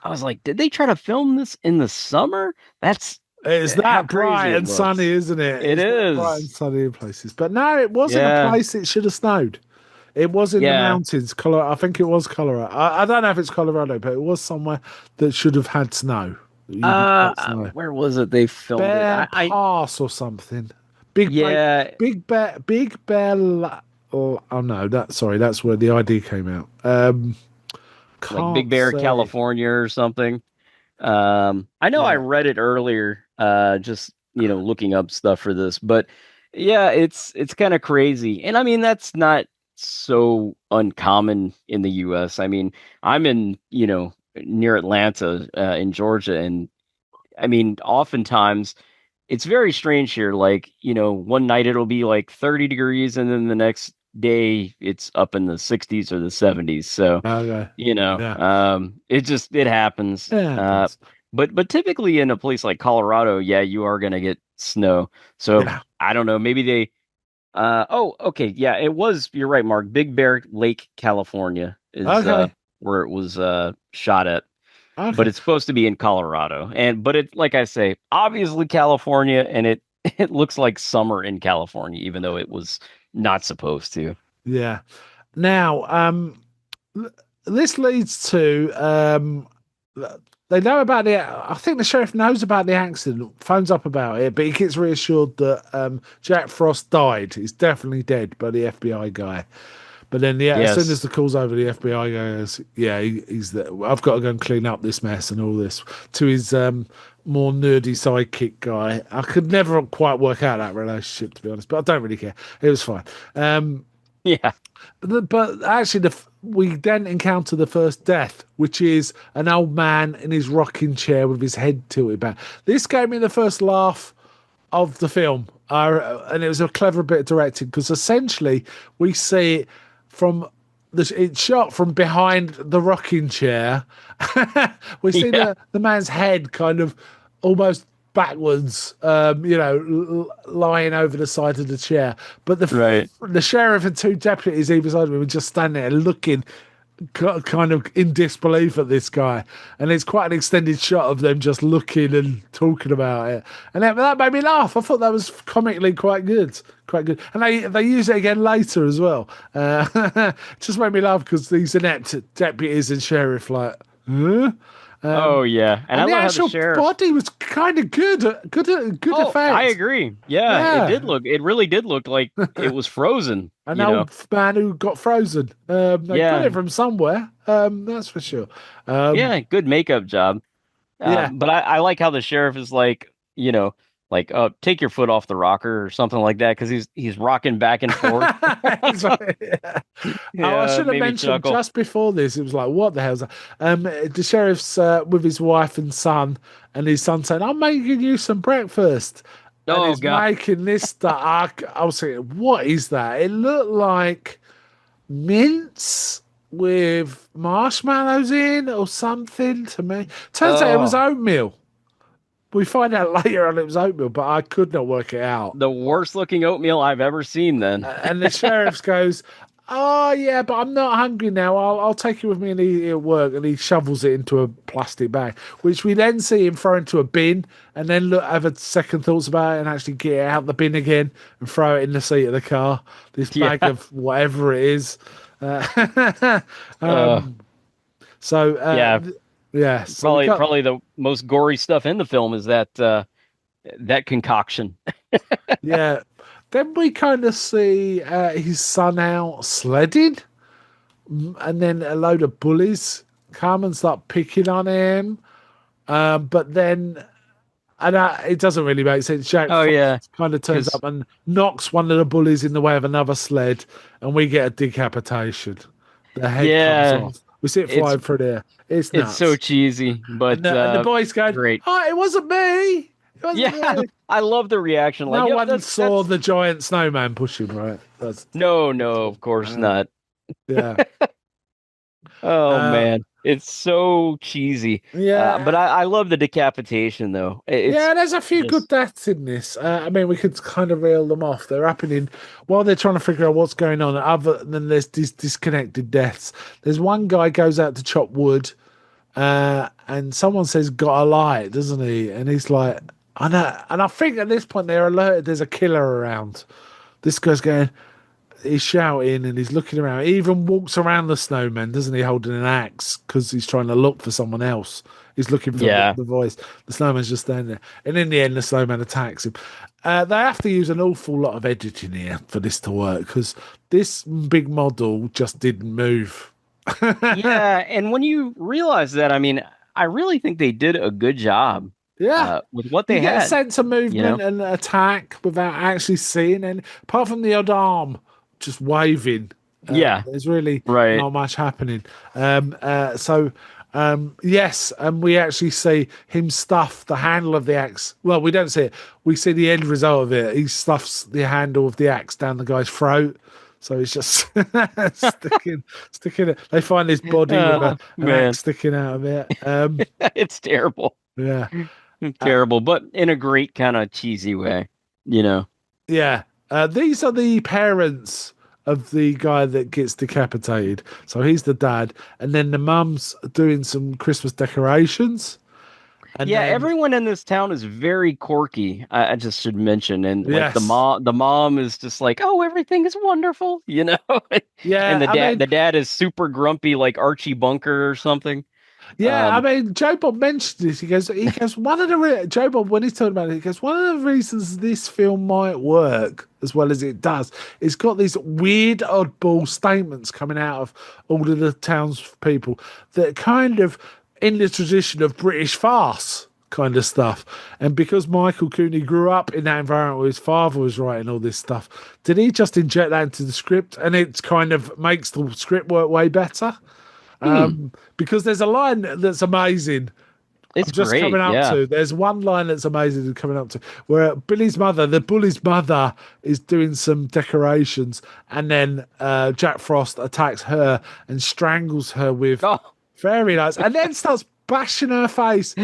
[SPEAKER 3] was like, did they try to film this in the summer?
[SPEAKER 2] It's that bright and sunny, isn't it?
[SPEAKER 3] It is
[SPEAKER 2] bright and sunny in places, but no, it wasn't a place it should have snowed. It was in the mountains, Colorado. I think it was Colorado. I don't know if it's Colorado, but it was somewhere that should have had snow.
[SPEAKER 3] Where was it? They filmed
[SPEAKER 2] Bear Pass or something. Big Bear. Oh no, that's where the ID came out.
[SPEAKER 3] Like Big Bear, California, or something. I know I read it earlier. Just looking up stuff for this, but yeah, it's kind of crazy, and I mean that's not so uncommon in the US. I mean, I'm in, near Atlanta, in Georgia. And I mean, oftentimes it's very strange here. Like, one night it'll be like 30 degrees and then the next day it's up in the 60s or the 70s. So, it happens.
[SPEAKER 2] Yeah,
[SPEAKER 3] but typically in a place like Colorado, you are going to get snow. So I don't know, maybe they, okay. Yeah, it was, you're right, Mark. Big Bear Lake, California is where it was shot at. Okay. But it's supposed to be in Colorado. But it, like I say, obviously California, and it looks like summer in California, even though it was not supposed to.
[SPEAKER 2] Yeah. Now, this leads to they know about the. I think the sheriff knows about the accident, phones up about it, but he gets reassured that Jack Frost died. He's definitely dead by the FBI guy. But then, as soon as
[SPEAKER 3] Yes.
[SPEAKER 2] the call's over, the FBI goes, "Yeah, he's there. I've got to go and clean up this mess and all this." To his more nerdy sidekick guy, I could never quite work out that relationship, to be honest. But I don't really care. It was fine.
[SPEAKER 3] Yeah.
[SPEAKER 2] But actually, we then encounter the first death, which is an old man in his rocking chair with his head tilted back. This gave me the first laugh of the film, and it was a clever bit of directing because essentially we see it from it's shot from behind the rocking chair. We see the man's head kind of almost backwards, lying over the side of the chair. But the sheriff and two deputies either side of him were just standing there looking kind of in disbelief at this guy, and it's quite an extended shot of them just looking and talking about it, and that made me laugh. I thought that was comically quite good, and they use it again later as well. Just made me laugh because these inept deputies and sheriff huh?
[SPEAKER 3] Oh yeah, and I
[SPEAKER 2] the
[SPEAKER 3] love how
[SPEAKER 2] actual
[SPEAKER 3] the sheriff
[SPEAKER 2] body was kind of good effect.
[SPEAKER 3] I agree. Yeah,
[SPEAKER 2] Yeah.
[SPEAKER 3] it really did look like it was frozen.
[SPEAKER 2] An old man who got frozen. They got it from somewhere. That's for sure.
[SPEAKER 3] Yeah, good makeup job.
[SPEAKER 2] Yeah.
[SPEAKER 3] But I like how the sheriff is like, take your foot off the rocker or something like that because he's rocking back and forth.
[SPEAKER 2] I should have mentioned just before this. It was like, what the hell's that? The sheriff's with his wife and son, and his son saying, "I'm making you some breakfast." And he's making this stuff. I was thinking, what is that? It looked like mince with marshmallows in or something to me. Turns out it was oatmeal. We find out later on it was oatmeal, but I could not work it out.
[SPEAKER 3] The worst looking oatmeal I've ever seen then.
[SPEAKER 2] And the sheriff goes, "Oh yeah, but I'm not hungry now. I'll take you with me and eat it at work." And he shovels it into a plastic bag, which we then see him throw into a bin, and then have a second thoughts about it and actually get it out the bin again and throw it in the seat of the car. This bag of whatever it is. Yeah, so
[SPEAKER 3] probably the most gory stuff in the film is that concoction.
[SPEAKER 2] Yeah. Then we kind of see his son out sledding, and then a load of bullies come and start picking on him. But then, it doesn't really make sense. Jack kind of turns up and knocks one of the bullies in the way of another sled, and we get a decapitation. The head comes off. We see it flying through there. It's nuts.
[SPEAKER 3] It's so cheesy, but
[SPEAKER 2] and the boys go,
[SPEAKER 3] great.
[SPEAKER 2] "Oh, it wasn't me." Me.
[SPEAKER 3] I love the reaction.
[SPEAKER 2] No one saw the giant snowman push him, right?
[SPEAKER 3] No, of course not.
[SPEAKER 2] Yeah.
[SPEAKER 3] Oh man, it's so cheesy.
[SPEAKER 2] Yeah,
[SPEAKER 3] but I love the decapitation though.
[SPEAKER 2] There's a few good deaths in this. I mean, we could kind of reel them off. They're happening while they're trying to figure out what's going on. Other than there's these disconnected deaths. There's one guy goes out to chop wood, and someone says, "Got a light," doesn't he? And he's like, "I know." And I think at this point they're alerted there's a killer around. This guy's going. He's shouting and he's looking around. He even walks around the snowman, doesn't he, holding an axe because he's trying to look for someone else. He's looking for the voice. The snowman's just standing there. And in the end, the snowman attacks him. They have to use an awful lot of editing here for this to work because this big model just didn't move.
[SPEAKER 3] And when you realize that, I mean, I really think they did a good job.
[SPEAKER 2] Yeah,
[SPEAKER 3] with what they had.
[SPEAKER 2] Get a sense of movement and attack without actually seeing any, apart from the odd arm just waving. There's really not much happening. Yes, and we actually see him stuff the handle of the axe. Well, we don't see it. We see the end result of it. He stuffs the handle of the axe down the guy's throat. So it's just sticking it. They find his body with an axe sticking out of it.
[SPEAKER 3] It's terrible.
[SPEAKER 2] Yeah.
[SPEAKER 3] Terrible, but in a great kind of cheesy way,
[SPEAKER 2] Yeah. These are the parents of the guy that gets decapitated. So he's the dad. And then the mum's doing some Christmas decorations. And
[SPEAKER 3] everyone in this town is very quirky. I just should mention. And like the mom is just like, "Oh, everything is wonderful,"
[SPEAKER 2] Yeah.
[SPEAKER 3] And the dad is super grumpy, like Archie Bunker or something.
[SPEAKER 2] Yeah, I mean, Joe Bob mentioned this. He goes, one of the Joe Bob when he's talking about it, he goes, one of the reasons this film might work as well as it does, it's got these weird, oddball statements coming out of all of the townspeople that kind of in the tradition of British farce kind of stuff. And because Michael Cooney grew up in that environment where his father was writing all this stuff, did he just inject that into the script and it kind of makes the script work way better? Because there's a line that's amazing.
[SPEAKER 3] It's
[SPEAKER 2] I'm just
[SPEAKER 3] great,
[SPEAKER 2] coming up
[SPEAKER 3] yeah.
[SPEAKER 2] to. There's one line that's amazing and coming up to where Billy's mother, the bully's mother, is doing some decorations, and then Jack Frost attacks her and strangles her with
[SPEAKER 3] Oh,
[SPEAKER 2] fairy lights, and then starts bashing her face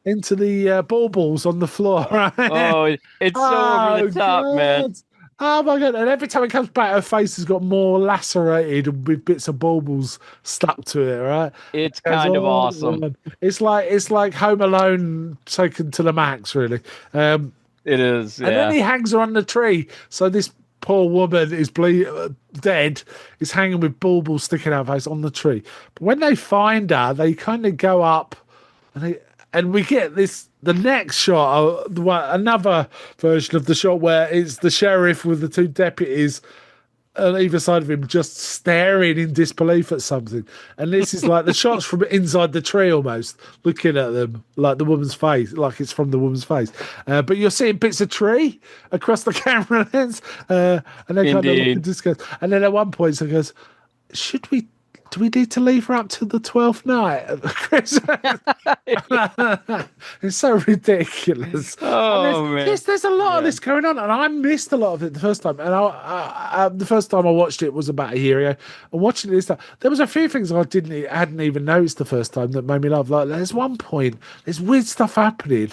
[SPEAKER 2] into the baubles on the floor. Right?
[SPEAKER 3] oh, it's so over the top, man.
[SPEAKER 2] God. Oh my God. And every time it comes back, her face has got more lacerated with bits of baubles stuck to it, right?
[SPEAKER 3] It's
[SPEAKER 2] It goes
[SPEAKER 3] kind of
[SPEAKER 2] on and
[SPEAKER 3] awesome.
[SPEAKER 2] on. It's like Home Alone taken to the max, really.
[SPEAKER 3] It is,
[SPEAKER 2] And then
[SPEAKER 3] yeah.
[SPEAKER 2] he hangs her on the tree. So this poor woman is dead, is hanging with baubles sticking out of her face on the tree. But when they find her, they kind of go up and we get the next shot, another version of the shot where it's the sheriff with the two deputies on either side of him just staring in disbelief at something. And this is like the shots from inside the tree almost, looking at them like the woman's face, like it's from the woman's face. But you're seeing bits of tree across the camera lens, and they kind of look
[SPEAKER 3] Indeed.
[SPEAKER 2] at disgust. And then at one point, he goes, do we need to leave her up till the 12th night of Christmas? It's so ridiculous.
[SPEAKER 3] Oh,
[SPEAKER 2] And
[SPEAKER 3] man.
[SPEAKER 2] there's a lot of
[SPEAKER 3] Yeah.
[SPEAKER 2] this going on, and I missed a lot of it the first time. And the first time I watched it was about a year ago. And watching it this time, there was a few things I hadn't even noticed the first time that made me laugh. Like there's one point, there's weird stuff happening,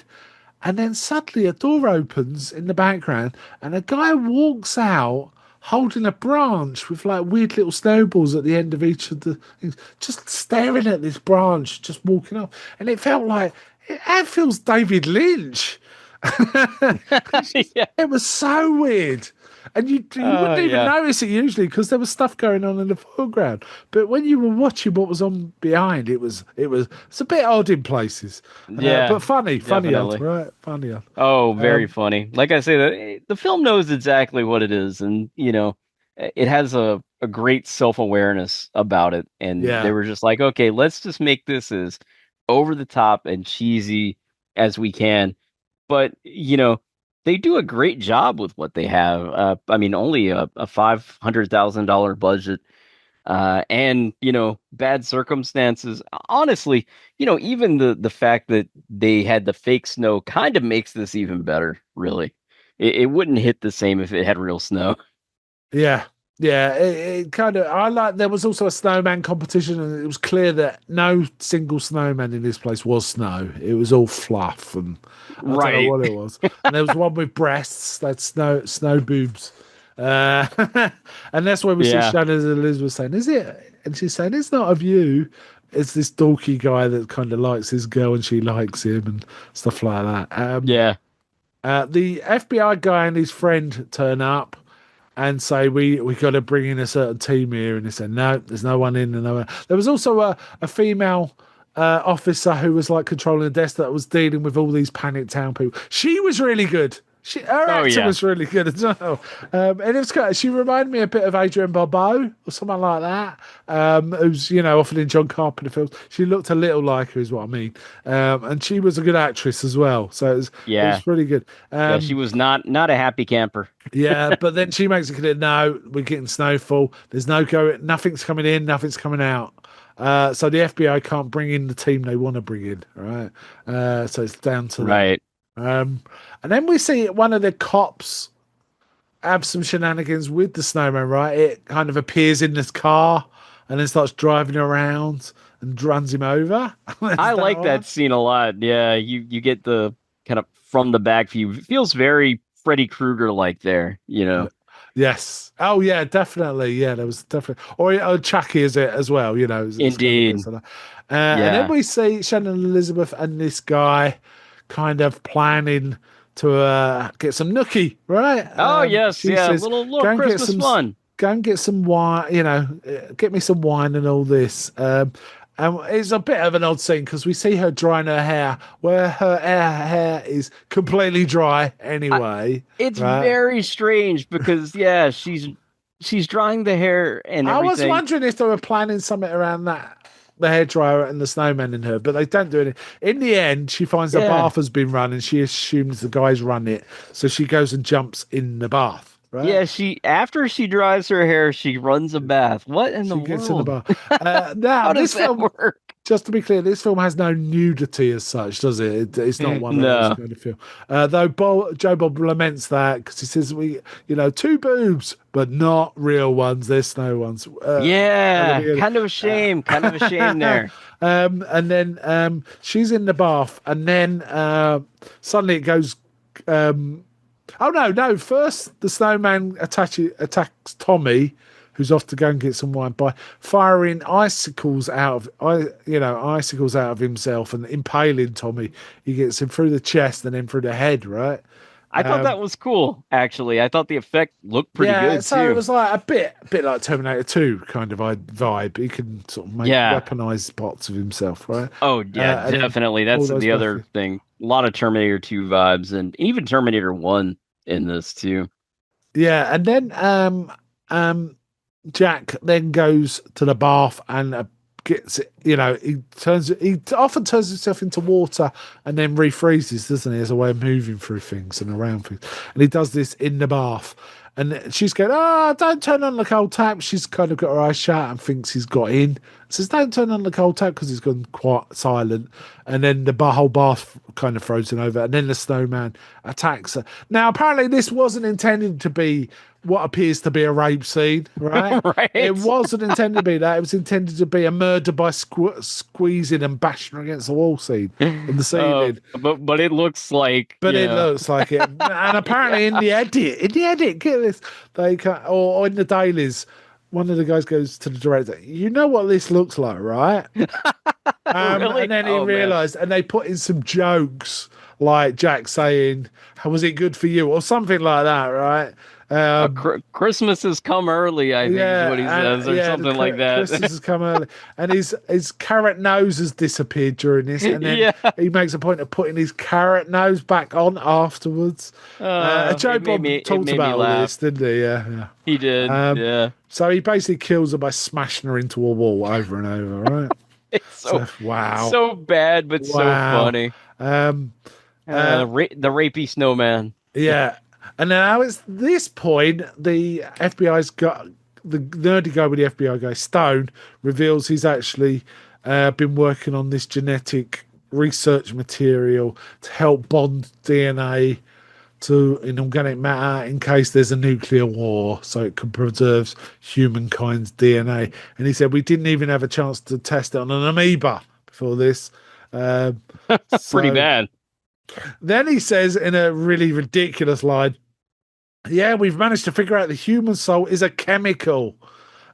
[SPEAKER 2] and then suddenly a door opens in the background, and a guy walks out holding a branch with like weird little snowballs at the end of each of the things, just staring at this branch, just walking off. And it felt like it feels David Lynch.
[SPEAKER 3] Yeah.
[SPEAKER 2] It was so weird. And you wouldn't even
[SPEAKER 3] Yeah.
[SPEAKER 2] notice it usually because there was stuff going on in the foreground. But when you were watching what was on behind, it's a bit odd in places.
[SPEAKER 3] Yeah,
[SPEAKER 2] But funny odd,
[SPEAKER 3] definitely.
[SPEAKER 2] right? Funny odd.
[SPEAKER 3] Oh, very funny. Like I say, the film knows exactly what it is, and it has a great self-awareness about it. And they
[SPEAKER 2] Yeah.
[SPEAKER 3] were just like, okay, let's just make this as over the top and cheesy as we can. But they do a great job with what they have. I mean, only a $500,000 budget, and bad circumstances. Honestly, even the fact that they had the fake snow kind of makes this even better. Really, it wouldn't hit the same if it had real snow.
[SPEAKER 2] Yeah. Yeah, it kind of. I like. There was also a snowman competition, and it was clear that no single snowman in this place was snow. It was all fluff, and I don't know
[SPEAKER 3] Right.
[SPEAKER 2] what it was. And there was one with breasts, that snow boobs, uh, and that's where we see
[SPEAKER 3] Yeah.
[SPEAKER 2] Shannon and Elizabeth saying, "Is it?" And she's saying, "It's not of you. It's this dorky guy that kind of likes this girl, and she likes him, and stuff like that."
[SPEAKER 3] Yeah.
[SPEAKER 2] The FBI guy and his friend turn up and say we got to bring in a certain team here, and they said no, there's no one in, and no one. There was also a female officer who was like controlling the desk that was dealing with all these panicked town people. She was really good. Her acting
[SPEAKER 3] yeah.
[SPEAKER 2] was really good as well, and it was kind of, she reminded me a bit of Adrienne Barbeau or something like that. Who's often in John Carpenter films. She looked a little like her, is what I mean. And she was a good actress as well, so it
[SPEAKER 3] Yeah.
[SPEAKER 2] was pretty good.
[SPEAKER 3] Yeah. She was not a happy camper.
[SPEAKER 2] Yeah, but then she makes it clear, no, we're getting snowfall. There's nothing's coming in, nothing's coming out. So the FBI can't bring in the team they want to bring in, right? So it's down to
[SPEAKER 3] Right.
[SPEAKER 2] that. And then we see one of the cops have some shenanigans with the snowman, right? It kind of appears in this car and then starts driving around and runs him over.
[SPEAKER 3] I like that scene a lot. Yeah, you get the kind of from the back view. It feels very Freddy Krueger like there.
[SPEAKER 2] Yes. Oh, yeah, definitely. Yeah, there was definitely. Or Chucky is it as well, it's
[SPEAKER 3] Indeed.
[SPEAKER 2] kind of And then we see Shannon and Elizabeth and this guy kind of planning to get some nookie, right?
[SPEAKER 3] Oh, yes.
[SPEAKER 2] She
[SPEAKER 3] Yeah,
[SPEAKER 2] says,
[SPEAKER 3] little
[SPEAKER 2] "Go and get
[SPEAKER 3] Christmas
[SPEAKER 2] some
[SPEAKER 3] fun.
[SPEAKER 2] Go and get some wine, get me some wine and all this. It's a bit of an odd scene because we see her drying her hair, where her hair is completely dry anyway.
[SPEAKER 3] It's
[SPEAKER 2] right?
[SPEAKER 3] very strange because she's drying the hair and
[SPEAKER 2] I was
[SPEAKER 3] everything.
[SPEAKER 2] wondering if they were planning something around that, the hairdryer and the snowman in her, but they don't do it. In the end, she finds the bath has been run and she assumes the guys run it. So she goes and jumps in the bath. Right?
[SPEAKER 3] Yeah, after she dries her hair, she runs a bath. What in the
[SPEAKER 2] She gets in the
[SPEAKER 3] world?
[SPEAKER 2] bath. Now,
[SPEAKER 3] How
[SPEAKER 2] this
[SPEAKER 3] does that
[SPEAKER 2] film,
[SPEAKER 3] work?
[SPEAKER 2] just to be clear, this film has no nudity as such, does it? It's not one of those
[SPEAKER 3] No.
[SPEAKER 2] kind of film. Though Joe Bob laments that because he says two boobs, but not real ones. They're snow ones.
[SPEAKER 3] Yeah, kind of a shame. Kind of a shame there.
[SPEAKER 2] And then she's in the bath, and then suddenly it goes. Oh no! First, the snowman attacks Tommy, who's off to go and get some wine by firing icicles out of himself and impaling Tommy. He gets him through the chest and then through the head. Right.
[SPEAKER 3] I thought that was cool. Actually, I thought the effect looked pretty good
[SPEAKER 2] so
[SPEAKER 3] too.
[SPEAKER 2] It was like a bit like Terminator 2 kind of vibe. He can sort of make weaponized parts of himself, right?
[SPEAKER 3] Oh yeah, definitely. That's the other thing. A lot of Terminator 2 vibes, and even Terminator 1 in this too.
[SPEAKER 2] Yeah, and then Jack then goes to the bath and gets it. He often turns himself into water and then refreezes, doesn't he, as a way of moving through things and around things. And he does this in the bath. And she's going, don't turn on the cold tap. She's kind of got her eyes shut and thinks he's got in. Says, don't turn on the cold tap because he's gone quite silent. And then the whole bath kind of frozen over. And then the snowman attacks her. Now, apparently this wasn't intended to be what appears to be a rape scene, right?
[SPEAKER 3] Right.
[SPEAKER 2] It wasn't intended to be that. It was intended to be a murder by squeezing and bashing her against the wall scene in the ceiling.
[SPEAKER 3] But it looks like.
[SPEAKER 2] It looks like it. And apparently in the edit, get this, or in the dailies, one of the guys goes to the director, you know what this looks like, right?
[SPEAKER 3] Really?
[SPEAKER 2] And then he realised, and they put in some jokes, like Jack saying, was it good for you? Or something like that, right?
[SPEAKER 3] Christmas has come early, I think is what he says, or something like that.
[SPEAKER 2] Christmas has come early. And his carrot nose has disappeared during this, and then he makes a point of putting his carrot nose back on afterwards. Joe Bob talked about all this, didn't he? Yeah.
[SPEAKER 3] He did, yeah.
[SPEAKER 2] So he basically kills her by smashing her into a wall over and over, right?
[SPEAKER 3] It's so bad, but so funny. The rapey snowman.
[SPEAKER 2] Yeah. And now it's this point, the FBI's got the nerdy guy with the FBI guy, Stone, reveals he's actually been working on this genetic research material to help bond DNA to an organic matter in case there's a nuclear war, so it can preserve humankind's DNA. And he said we didn't even have a chance to test it on an amoeba before this.
[SPEAKER 3] Pretty bad.
[SPEAKER 2] Then he says in a really ridiculous line, yeah, we've managed to figure out the human soul is a chemical.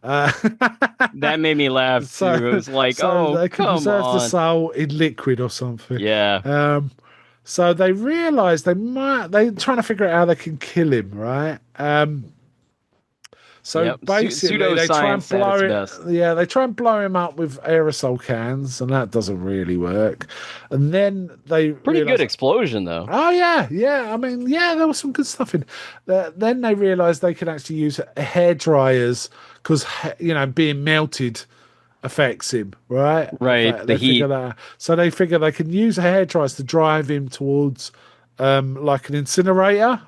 [SPEAKER 3] That made me laugh too. It was like,
[SPEAKER 2] they can
[SPEAKER 3] come
[SPEAKER 2] preserve
[SPEAKER 3] on.
[SPEAKER 2] the soul in liquid or something.
[SPEAKER 3] Yeah.
[SPEAKER 2] So they realise they're trying to figure out how they can kill him, right? Basically, they try and blow him. Yeah, they try and blow him up with aerosol cans, and that doesn't really work. And then they
[SPEAKER 3] good explosion though.
[SPEAKER 2] Oh yeah. I mean, there was some good stuff in. Then they realised they could actually use hair dryers because being melted affects him, right?
[SPEAKER 3] Right, the heat.
[SPEAKER 2] So they figure they can use hair dryers to drive him towards like an incinerator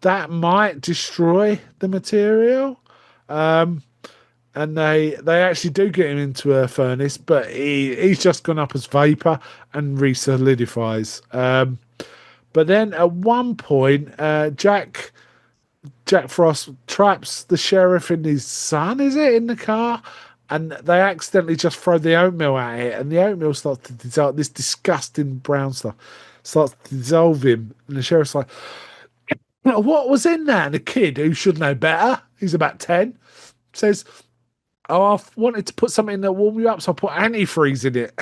[SPEAKER 2] that might destroy the material. And they actually do get him into a furnace, but he's just gone up as vapor and re-solidifies. But then at one point, Jack Frost traps the sheriff and his son, in the car? And they accidentally just throw the oatmeal at it, and the oatmeal starts to dissolve. This disgusting brown stuff starts to dissolve him. And the sheriff's like, what was in there? And the kid, who should know better, he's about 10, says, I wanted to put something that warm you up, so I put antifreeze in it.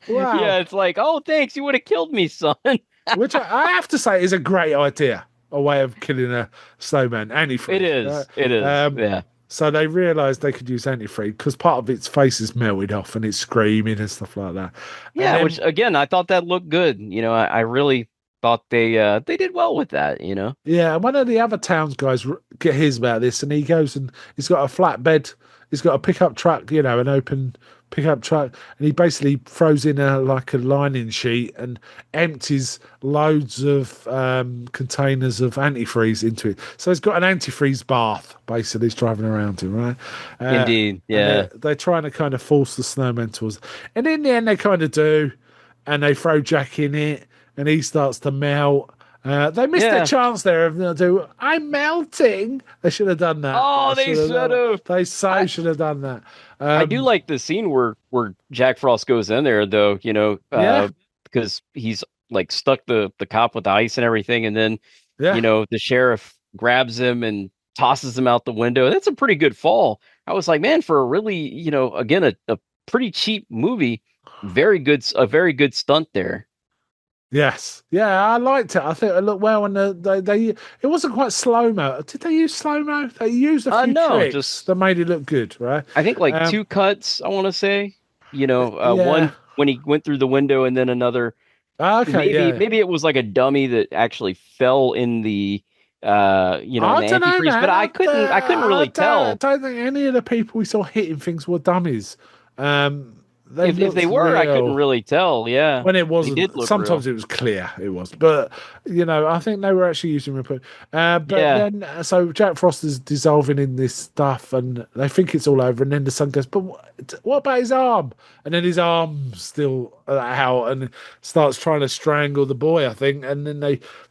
[SPEAKER 2] Wow.
[SPEAKER 3] Yeah, it's like, thanks, you would have killed me, son.
[SPEAKER 2] Which I have to say is a great idea, a way of killing a snowman. Antifreeze.
[SPEAKER 3] It is. It is. Yeah.
[SPEAKER 2] So they realised they could use antifreeze because part of its face is melted off and it's screaming and stuff like that.
[SPEAKER 3] Yeah,
[SPEAKER 2] And then,
[SPEAKER 3] which again, I thought that looked good. I really thought they did well with that.
[SPEAKER 2] yeah, and one of the other towns guys get his about this, and he goes and he's got a flatbed, he's got a pickup truck, an open pickup truck, and he basically throws in a lining sheet and empties loads of containers of antifreeze into it. So he's got an antifreeze bath basically. He's driving around in, right?
[SPEAKER 3] Indeed,
[SPEAKER 2] And
[SPEAKER 3] yeah.
[SPEAKER 2] they're trying to kind of force the snowmen towards, and in the end they kind of do, and they throw Jack in it, and he starts to melt. They missed their chance there of do I'm melting. They should have done that.
[SPEAKER 3] Oh, they should have.
[SPEAKER 2] They should have done that.
[SPEAKER 3] I do like the scene where Jack Frost goes in there though, because he's like stuck the cop with the ice and everything, and then the sheriff grabs him and tosses him out the window. That's a pretty good fall. I was like, man, for a really, again, a pretty cheap movie, a very good stunt there.
[SPEAKER 2] Yes, yeah, I liked it. I think it looked well, and they it wasn't quite slow mo. Did they use slow mo? They used a few tricks that made it look good, right?
[SPEAKER 3] I think two cuts. I want to say, one when he went through the window, and then another.
[SPEAKER 2] Okay,
[SPEAKER 3] maybe it was like a dummy that actually fell in the in the antifreeze, but I couldn't really tell.
[SPEAKER 2] I don't think any of the people we saw hitting things were dummies.
[SPEAKER 3] If they were, I couldn't really tell. Yeah,
[SPEAKER 2] when it wasn't. Sometimes
[SPEAKER 3] real.
[SPEAKER 2] It was clear it was, but I think they were actually using repeat. Then, so Jack Frost is dissolving in this stuff, and they think it's all over. And then the son goes, "But what about his arm?" And then his arm's still out, and starts trying to strangle the boy. I think, and then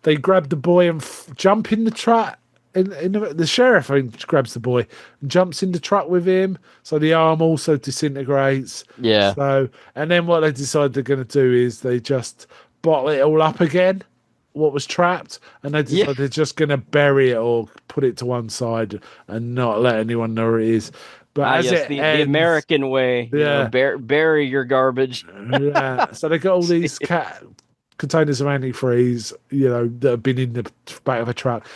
[SPEAKER 2] they grab the boy and jump in the truck. The sheriff, I think, grabs the boy and jumps in the truck with him, so the arm also disintegrates.
[SPEAKER 3] Yeah.
[SPEAKER 2] So, and then what they decide they're going to do is they just bottle it all up again, what was trapped, and they decide they're just going to bury it or put it to one side and not let anyone know where it is. But
[SPEAKER 3] the American way, bury your garbage.
[SPEAKER 2] Yeah. So they got all these containers of antifreeze, that have been in the back of a truck.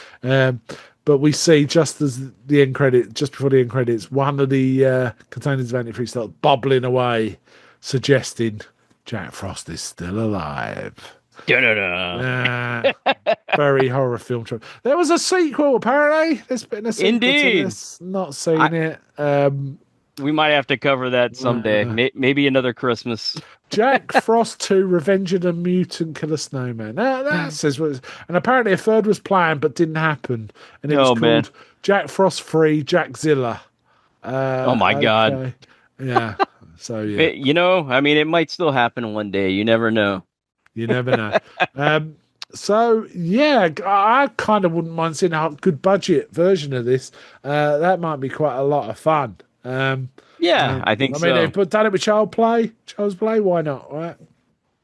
[SPEAKER 2] But we see just before the end credits, one of the containers of antifreeze starts bubbling away, suggesting Jack Frost is still alive. Very horror film trope. There was a sequel, apparently. There's been a sequel to this. Not seen it.
[SPEAKER 3] We might have to cover that someday. Maybe another Christmas.
[SPEAKER 2] Jack Frost 2: Revenge of the Mutant Killer Snowman. That says what. And apparently a third was planned but didn't happen. And it was called Jack Frost 3: Jackzilla.
[SPEAKER 3] Oh my God.
[SPEAKER 2] Yeah. So yeah.
[SPEAKER 3] It might still happen one day. You never know.
[SPEAKER 2] You never know. So yeah, I kind of wouldn't mind seeing a good budget version of this. That might be quite a lot of fun.
[SPEAKER 3] I think so.
[SPEAKER 2] They've done it with child's play. Why not? Right?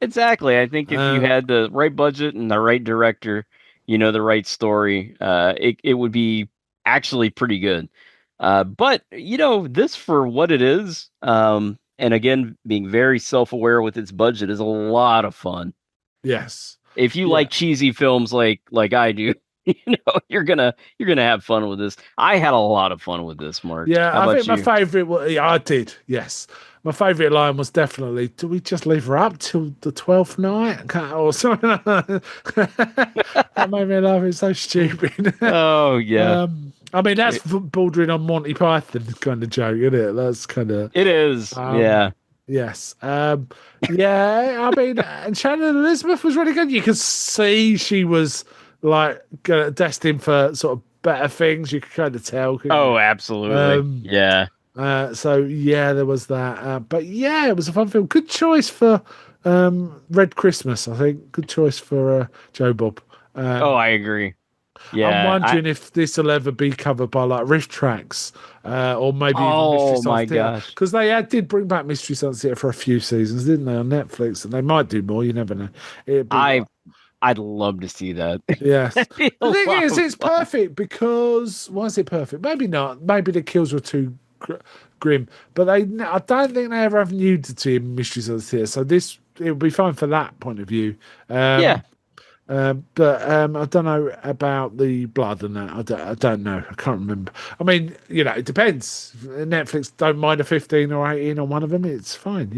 [SPEAKER 3] Exactly. I think if you had the right budget and the right director, the right story, it would be actually pretty good. But this for what it is, and again, being very self-aware with its budget is a lot of fun.
[SPEAKER 2] Yes.
[SPEAKER 3] If you like cheesy films like I do, you're gonna have fun with this. I had a lot of fun with this, Mark.
[SPEAKER 2] Yeah, I think my favorite. I did. Yes, my favorite line was definitely, "Do we just leave her up till the 12th night?" Or something like that. That made me laugh. It's so stupid.
[SPEAKER 3] Oh yeah.
[SPEAKER 2] That's bordering on Monty Python kind of joke, isn't it? That's kind of.
[SPEAKER 3] It is. Yeah.
[SPEAKER 2] Yes. And Shannon Elizabeth was really good. You could see she was destined for sort of better things. You could kind of tell.
[SPEAKER 3] Oh, absolutely. Yeah.
[SPEAKER 2] There was that. But yeah, it was a fun film. Good choice for Red Christmas, I think. Good choice for Joe Bob.
[SPEAKER 3] I agree. Yeah,
[SPEAKER 2] I'm wondering if this will ever be covered by riff tracks, or maybe even Mystery Science Theater. Because they did bring back Mystery Science Theater for a few seasons, didn't they, on Netflix? And they might do more. You never know.
[SPEAKER 3] I'd love to see that.
[SPEAKER 2] Yes. The thing is, it's perfect because why is it perfect? Maybe not. Maybe the kills were too grim, but I don't think they ever have nudity in Mystery Science Theater. So it would be fine for that point of view. But I don't know about the blood and that. I don't know. I can't remember. I mean, it depends. Netflix don't mind a 15 or 18 on one of them. It's fine.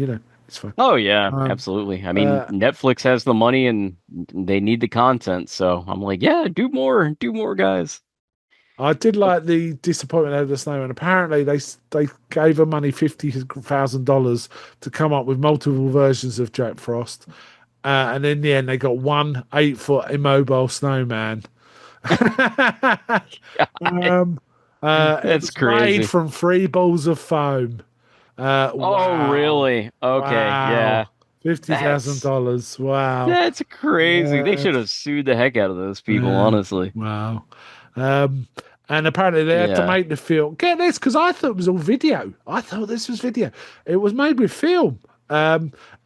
[SPEAKER 2] It's fine.
[SPEAKER 3] Oh yeah,
[SPEAKER 2] Um,
[SPEAKER 3] absolutely. I mean,
[SPEAKER 2] uh,
[SPEAKER 3] Netflix has the money and they need the content, so I'm like, yeah, do more, guys.
[SPEAKER 2] I did like the disappointment over the snow, and apparently they gave her money $50,000 to come up with multiple versions of Jack Frost, and in the end they got one 8 foot immobile snowman. um, it
[SPEAKER 3] That's
[SPEAKER 2] was made
[SPEAKER 3] crazy.
[SPEAKER 2] from 3 balls of foam.
[SPEAKER 3] Oh,
[SPEAKER 2] Wow,
[SPEAKER 3] really? Okay,
[SPEAKER 2] wow,
[SPEAKER 3] yeah.
[SPEAKER 2] fifty thousand
[SPEAKER 3] That's
[SPEAKER 2] dollars. Wow,
[SPEAKER 3] that's crazy. They
[SPEAKER 2] yeah,
[SPEAKER 3] should have sued the heck out of those people,
[SPEAKER 2] yeah,
[SPEAKER 3] honestly.
[SPEAKER 2] wow. Um, and apparently they had to
[SPEAKER 3] Yeah.
[SPEAKER 2] make the film. Get this, because I thought it was all video. I thought this was video. It was made with film.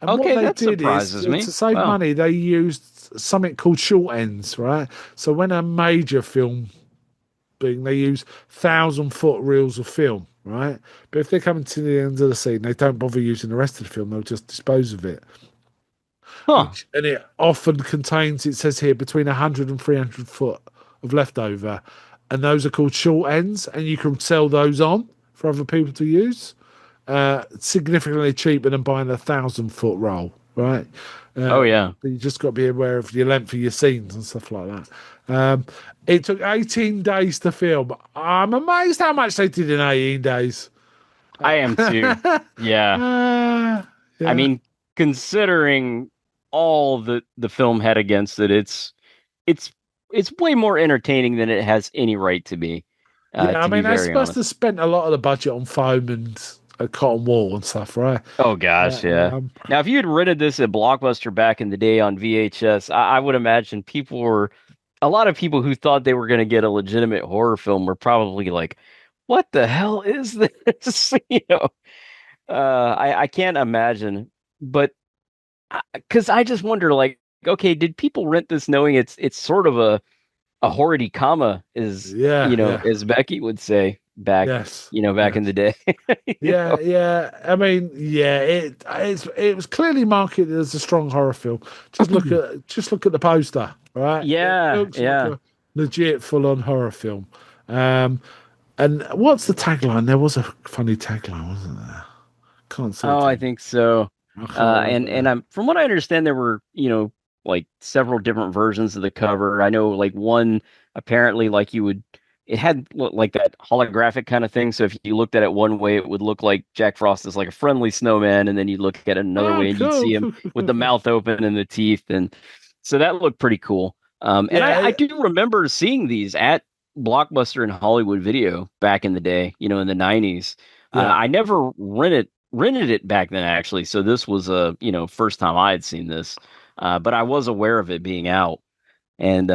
[SPEAKER 2] And what
[SPEAKER 3] Okay,
[SPEAKER 2] they
[SPEAKER 3] that
[SPEAKER 2] did is
[SPEAKER 3] surprises
[SPEAKER 2] to
[SPEAKER 3] me.
[SPEAKER 2] save
[SPEAKER 3] Wow.
[SPEAKER 2] money, they used something called short ends, right? So when a major film being, they use 1,000 foot reels of film, right? But if they're coming to the end of the scene, they don't bother using the rest of the film. They'll just dispose of it.
[SPEAKER 3] Huh.
[SPEAKER 2] And it often contains, it says here, between 100 and 300 foot of leftover, and those are called short ends, and you can sell those on for other people to use, significantly cheaper than buying 1,000 foot roll, right?
[SPEAKER 3] Oh yeah.
[SPEAKER 2] But you just got to be aware of your length of your scenes and stuff like that. It took 18 days to film. I'm amazed how much they did in 18 days.
[SPEAKER 3] I am too. Yeah. I
[SPEAKER 2] Yeah.
[SPEAKER 3] mean, considering all that the film had against it, it's it's way more entertaining than it has any right to be,
[SPEAKER 2] Yeah, I
[SPEAKER 3] to be
[SPEAKER 2] mean, they're
[SPEAKER 3] very
[SPEAKER 2] supposed
[SPEAKER 3] honest.
[SPEAKER 2] to spend a lot of the budget on foam and a cotton wool and stuff, right?
[SPEAKER 3] Oh gosh, yeah.
[SPEAKER 2] Um,
[SPEAKER 3] Now, if you had rented this at Blockbuster back in the day on VHS, I would imagine a lot of people who thought they were going to get a legitimate horror film were probably like, "What the hell is this?" I can't imagine, but because I just wonder, like, okay, did people rent this knowing it's sort of a horror comma,
[SPEAKER 2] yeah, yeah,
[SPEAKER 3] as Becky would say
[SPEAKER 2] yes,
[SPEAKER 3] back in
[SPEAKER 2] yes.
[SPEAKER 3] the day. You
[SPEAKER 2] Yeah,
[SPEAKER 3] know?
[SPEAKER 2] yeah. I mean, yeah, it was clearly marketed as a strong horror film. Just look at the poster, right? It
[SPEAKER 3] Yeah,
[SPEAKER 2] looks like
[SPEAKER 3] yeah.
[SPEAKER 2] a legit full-on horror film. Um, and what's the tagline? There was a funny tagline, wasn't there? Can't see
[SPEAKER 3] Oh,
[SPEAKER 2] it.
[SPEAKER 3] I think so.
[SPEAKER 2] I can't
[SPEAKER 3] And
[SPEAKER 2] remember.
[SPEAKER 3] I'm from what I understand, there were like several different versions of the cover. I know like one apparently like it had like that holographic kind of thing. So if you looked at it one way, it would look like Jack Frost is like a friendly snowman, and then you look at it another
[SPEAKER 2] Oh,
[SPEAKER 3] way and you'd
[SPEAKER 2] cool,
[SPEAKER 3] see him
[SPEAKER 2] cool, cool,
[SPEAKER 3] with
[SPEAKER 2] cool,
[SPEAKER 3] the
[SPEAKER 2] cool.
[SPEAKER 3] mouth open and the teeth, and so that looked pretty cool. And
[SPEAKER 2] Yeah,
[SPEAKER 3] I do remember seeing these at Blockbuster and Hollywood Video back in the day, in the 90s.
[SPEAKER 2] yeah.
[SPEAKER 3] I never rented it back then actually, so this was a first time I had seen this, but I was aware of it being out, and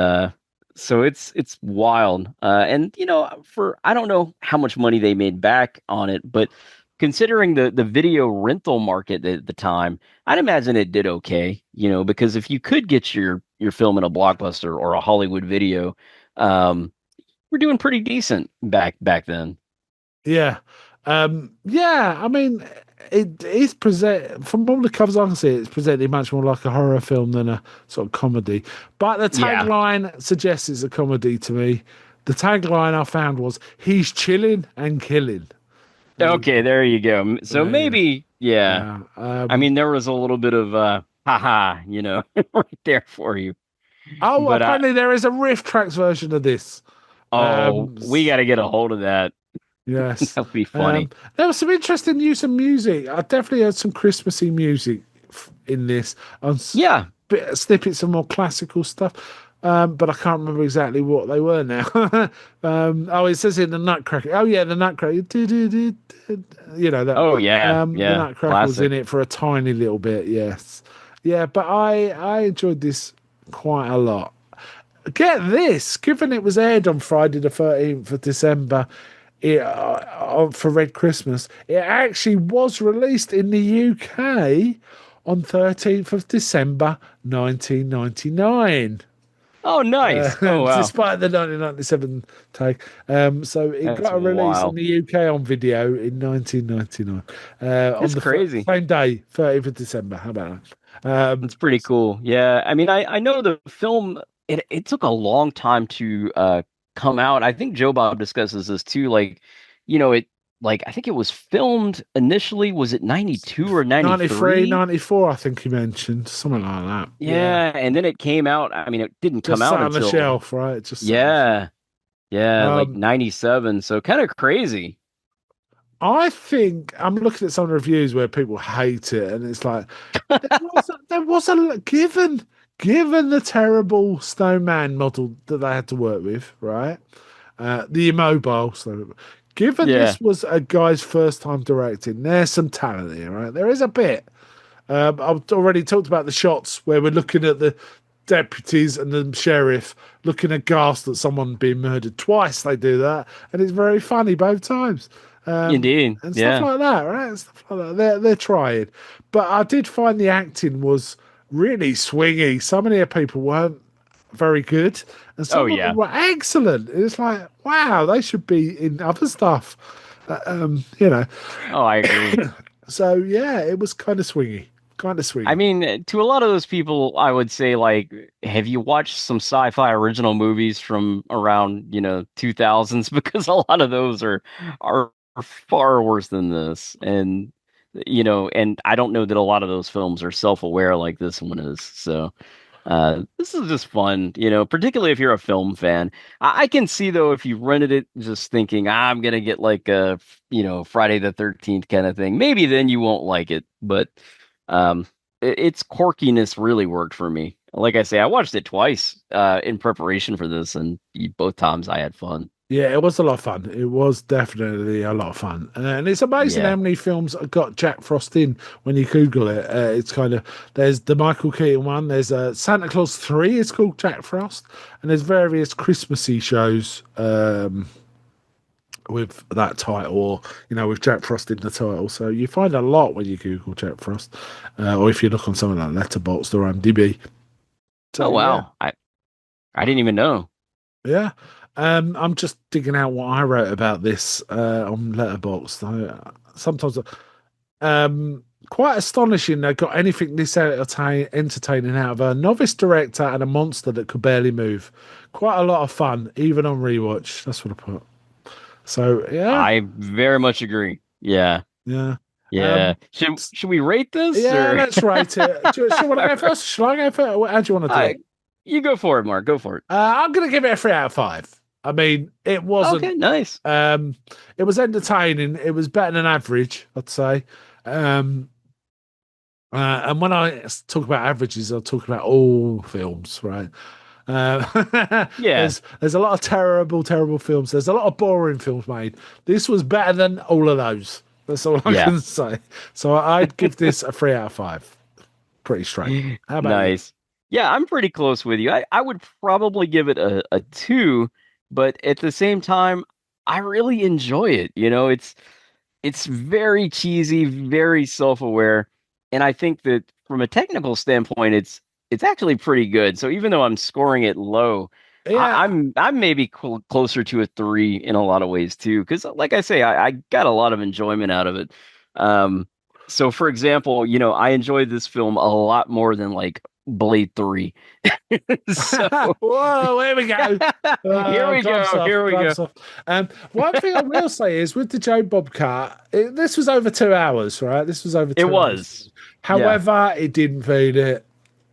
[SPEAKER 3] so it's wild, and for I don't know how much money they made back on it, but considering the video rental market at the time, I'd imagine it did okay, because if you could get your film in a Blockbuster or a Hollywood Video, um, we're doing pretty decent back then.
[SPEAKER 2] Yeah. Yeah, I mean, it is present from all the covers I can see, it's presented much more like a horror film than a sort of comedy. But the
[SPEAKER 3] Yeah.
[SPEAKER 2] tagline suggests it's a comedy to me. The tagline I found was "He's chilling and killing." There you
[SPEAKER 3] Okay,
[SPEAKER 2] go.
[SPEAKER 3] there you go. So
[SPEAKER 2] Yeah,
[SPEAKER 3] maybe, yeah.
[SPEAKER 2] yeah.
[SPEAKER 3] I mean, there was a little bit of haha, right there for you.
[SPEAKER 2] Oh,
[SPEAKER 3] But
[SPEAKER 2] apparently there is a Riff Tracks version of this.
[SPEAKER 3] oh,
[SPEAKER 2] Um,
[SPEAKER 3] we got to get a hold of that.
[SPEAKER 2] yes.
[SPEAKER 3] That would be funny.
[SPEAKER 2] There was some interesting use of music. I definitely heard some Christmassy music in this. On
[SPEAKER 3] Yeah.
[SPEAKER 2] bit snippets of more classical stuff. But I can't remember exactly what they were now. Oh, it says in the Nutcracker. Oh yeah, the Nutcracker. You know that.
[SPEAKER 3] Oh yeah,
[SPEAKER 2] The
[SPEAKER 3] yeah.
[SPEAKER 2] Nutcracker was in
[SPEAKER 3] Classic.
[SPEAKER 2] it for a tiny little bit. Yes, yeah. But I enjoyed this quite a lot. Get this, given it was aired on Friday the 13th of December for Red Christmas, it actually was released in the UK on 13th of December 1999.
[SPEAKER 3] Oh, nice. Oh wow.
[SPEAKER 2] Despite the 1997 take. So it
[SPEAKER 3] That's
[SPEAKER 2] got a release in
[SPEAKER 3] wild.
[SPEAKER 2] the UK on video in 1999 on
[SPEAKER 3] It's
[SPEAKER 2] the
[SPEAKER 3] crazy.
[SPEAKER 2] same day, 30th of December. How about that?
[SPEAKER 3] It's pretty cool. Yeah. I mean, I know the film, it took a long time to come out. I think Joe Bob discusses this too. Like, it like I think it was filmed initially, was it 92 or
[SPEAKER 2] 93,
[SPEAKER 3] 93?
[SPEAKER 2] 94, I think you mentioned something like that. Yeah,
[SPEAKER 3] Yeah, and then it came out. I mean, it didn't come
[SPEAKER 2] just
[SPEAKER 3] out
[SPEAKER 2] sat on the
[SPEAKER 3] until
[SPEAKER 2] shelf, right? Just sat on the shelf.
[SPEAKER 3] yeah, yeah, like
[SPEAKER 2] Um,
[SPEAKER 3] 97. So kind of crazy.
[SPEAKER 2] I think I'm looking at some reviews where people hate it, and it's like there was a given the terrible snowman model that they had to work with, right? The immobile snowman. Given
[SPEAKER 3] Yeah,
[SPEAKER 2] this was a guy's first time directing, there's some talent here, right? There is a bit. I've already talked about the shots where we're looking at the deputies and the sheriff looking aghast at someone being murdered. Twice they do that, and it's very funny both times.
[SPEAKER 3] indeed.
[SPEAKER 2] And stuff
[SPEAKER 3] Yeah.
[SPEAKER 2] like that, right? Stuff like that. They're trying, but I did find the acting was really swingy. Some of the people weren't very good, and
[SPEAKER 3] Oh
[SPEAKER 2] some of them
[SPEAKER 3] yeah.
[SPEAKER 2] were excellent. It's like, wow, they should be in other stuff, you know.
[SPEAKER 3] Oh, I agree.
[SPEAKER 2] So yeah, it was kind of swingy, kind of
[SPEAKER 3] I
[SPEAKER 2] swingy.
[SPEAKER 3] mean, to a lot of those people, I would say, like, have you watched some sci-fi original movies from around, 2000s? Because a lot of those are far worse than this. And I don't know that a lot of those films are self-aware like this one is. So, this is just fun, particularly if you're a film fan. I can see though if you rented it just thinking, I'm gonna get like a, Friday the 13th kind of thing. Maybe then you won't like it, but its quirkiness really worked for me. Like I say, I watched it twice in preparation for this, and both times I had fun.
[SPEAKER 2] Yeah, it was a lot of fun. It was definitely a lot of fun, and it's amazing
[SPEAKER 3] Yeah.
[SPEAKER 2] how many films got Jack Frost in. When you Google it, it's kind of there's the Michael Keaton one. There's Santa Claus 3. It's called Jack Frost, and there's various Christmassy shows with that title, or with Jack Frost in the title. So you find a lot when you Google Jack Frost, or if you look on something like Letterboxd or IMDb. So
[SPEAKER 3] Oh
[SPEAKER 2] yeah.
[SPEAKER 3] wow. I didn't even know.
[SPEAKER 2] Yeah. I'm just digging out what I wrote about this on Letterboxd. Sometimes, quite astonishing they got anything this entertaining out of a novice director and a monster that could barely move. Quite a lot of fun, even on rewatch. That's what I put. So yeah,
[SPEAKER 3] I very much agree. Yeah.
[SPEAKER 2] yeah,
[SPEAKER 3] Yeah.
[SPEAKER 2] um,
[SPEAKER 3] Should we rate this
[SPEAKER 2] yeah.
[SPEAKER 3] or
[SPEAKER 2] Let's rate it. Do you want to go first? Shall I go first? How do you want to do it?
[SPEAKER 3] you go for it, Mark. Go for it.
[SPEAKER 2] I'm going to give it a 3 out of 5. I mean, it wasn't.
[SPEAKER 3] Okay, nice.
[SPEAKER 2] It was entertaining. It was better than average, I'd say. Um, and when I talk about averages, I'll talk about all films, right?
[SPEAKER 3] Yeah.
[SPEAKER 2] There's a lot of terrible films. There's a lot of boring films made. This was better than all of those. That's all I
[SPEAKER 3] Yeah.
[SPEAKER 2] can say. So I'd give this a 3 out of 5. Pretty straight. How about you?
[SPEAKER 3] Nice. Yeah, I'm pretty close with you. I would probably give it a 2, but at the same time, I really enjoy it. It's very cheesy, very self-aware, and I think that from a technical standpoint, it's actually pretty good. So even though I'm scoring it low,
[SPEAKER 2] Yeah.
[SPEAKER 3] I'm maybe closer to a 3 in a lot of ways too, because like I say, I got a lot of enjoyment out of it. So for example, I enjoyed this film a lot more than like Blade 3. So
[SPEAKER 2] Whoa, here we go.
[SPEAKER 3] here we
[SPEAKER 2] Gloves
[SPEAKER 3] go.
[SPEAKER 2] off,
[SPEAKER 3] Here we go.
[SPEAKER 2] gloves off. One thing I will say is with the Joe Bobcat, this was over 2 hours, right? This was over
[SPEAKER 3] It
[SPEAKER 2] 2 hours.
[SPEAKER 3] was. Yeah.
[SPEAKER 2] However, it didn't feel it.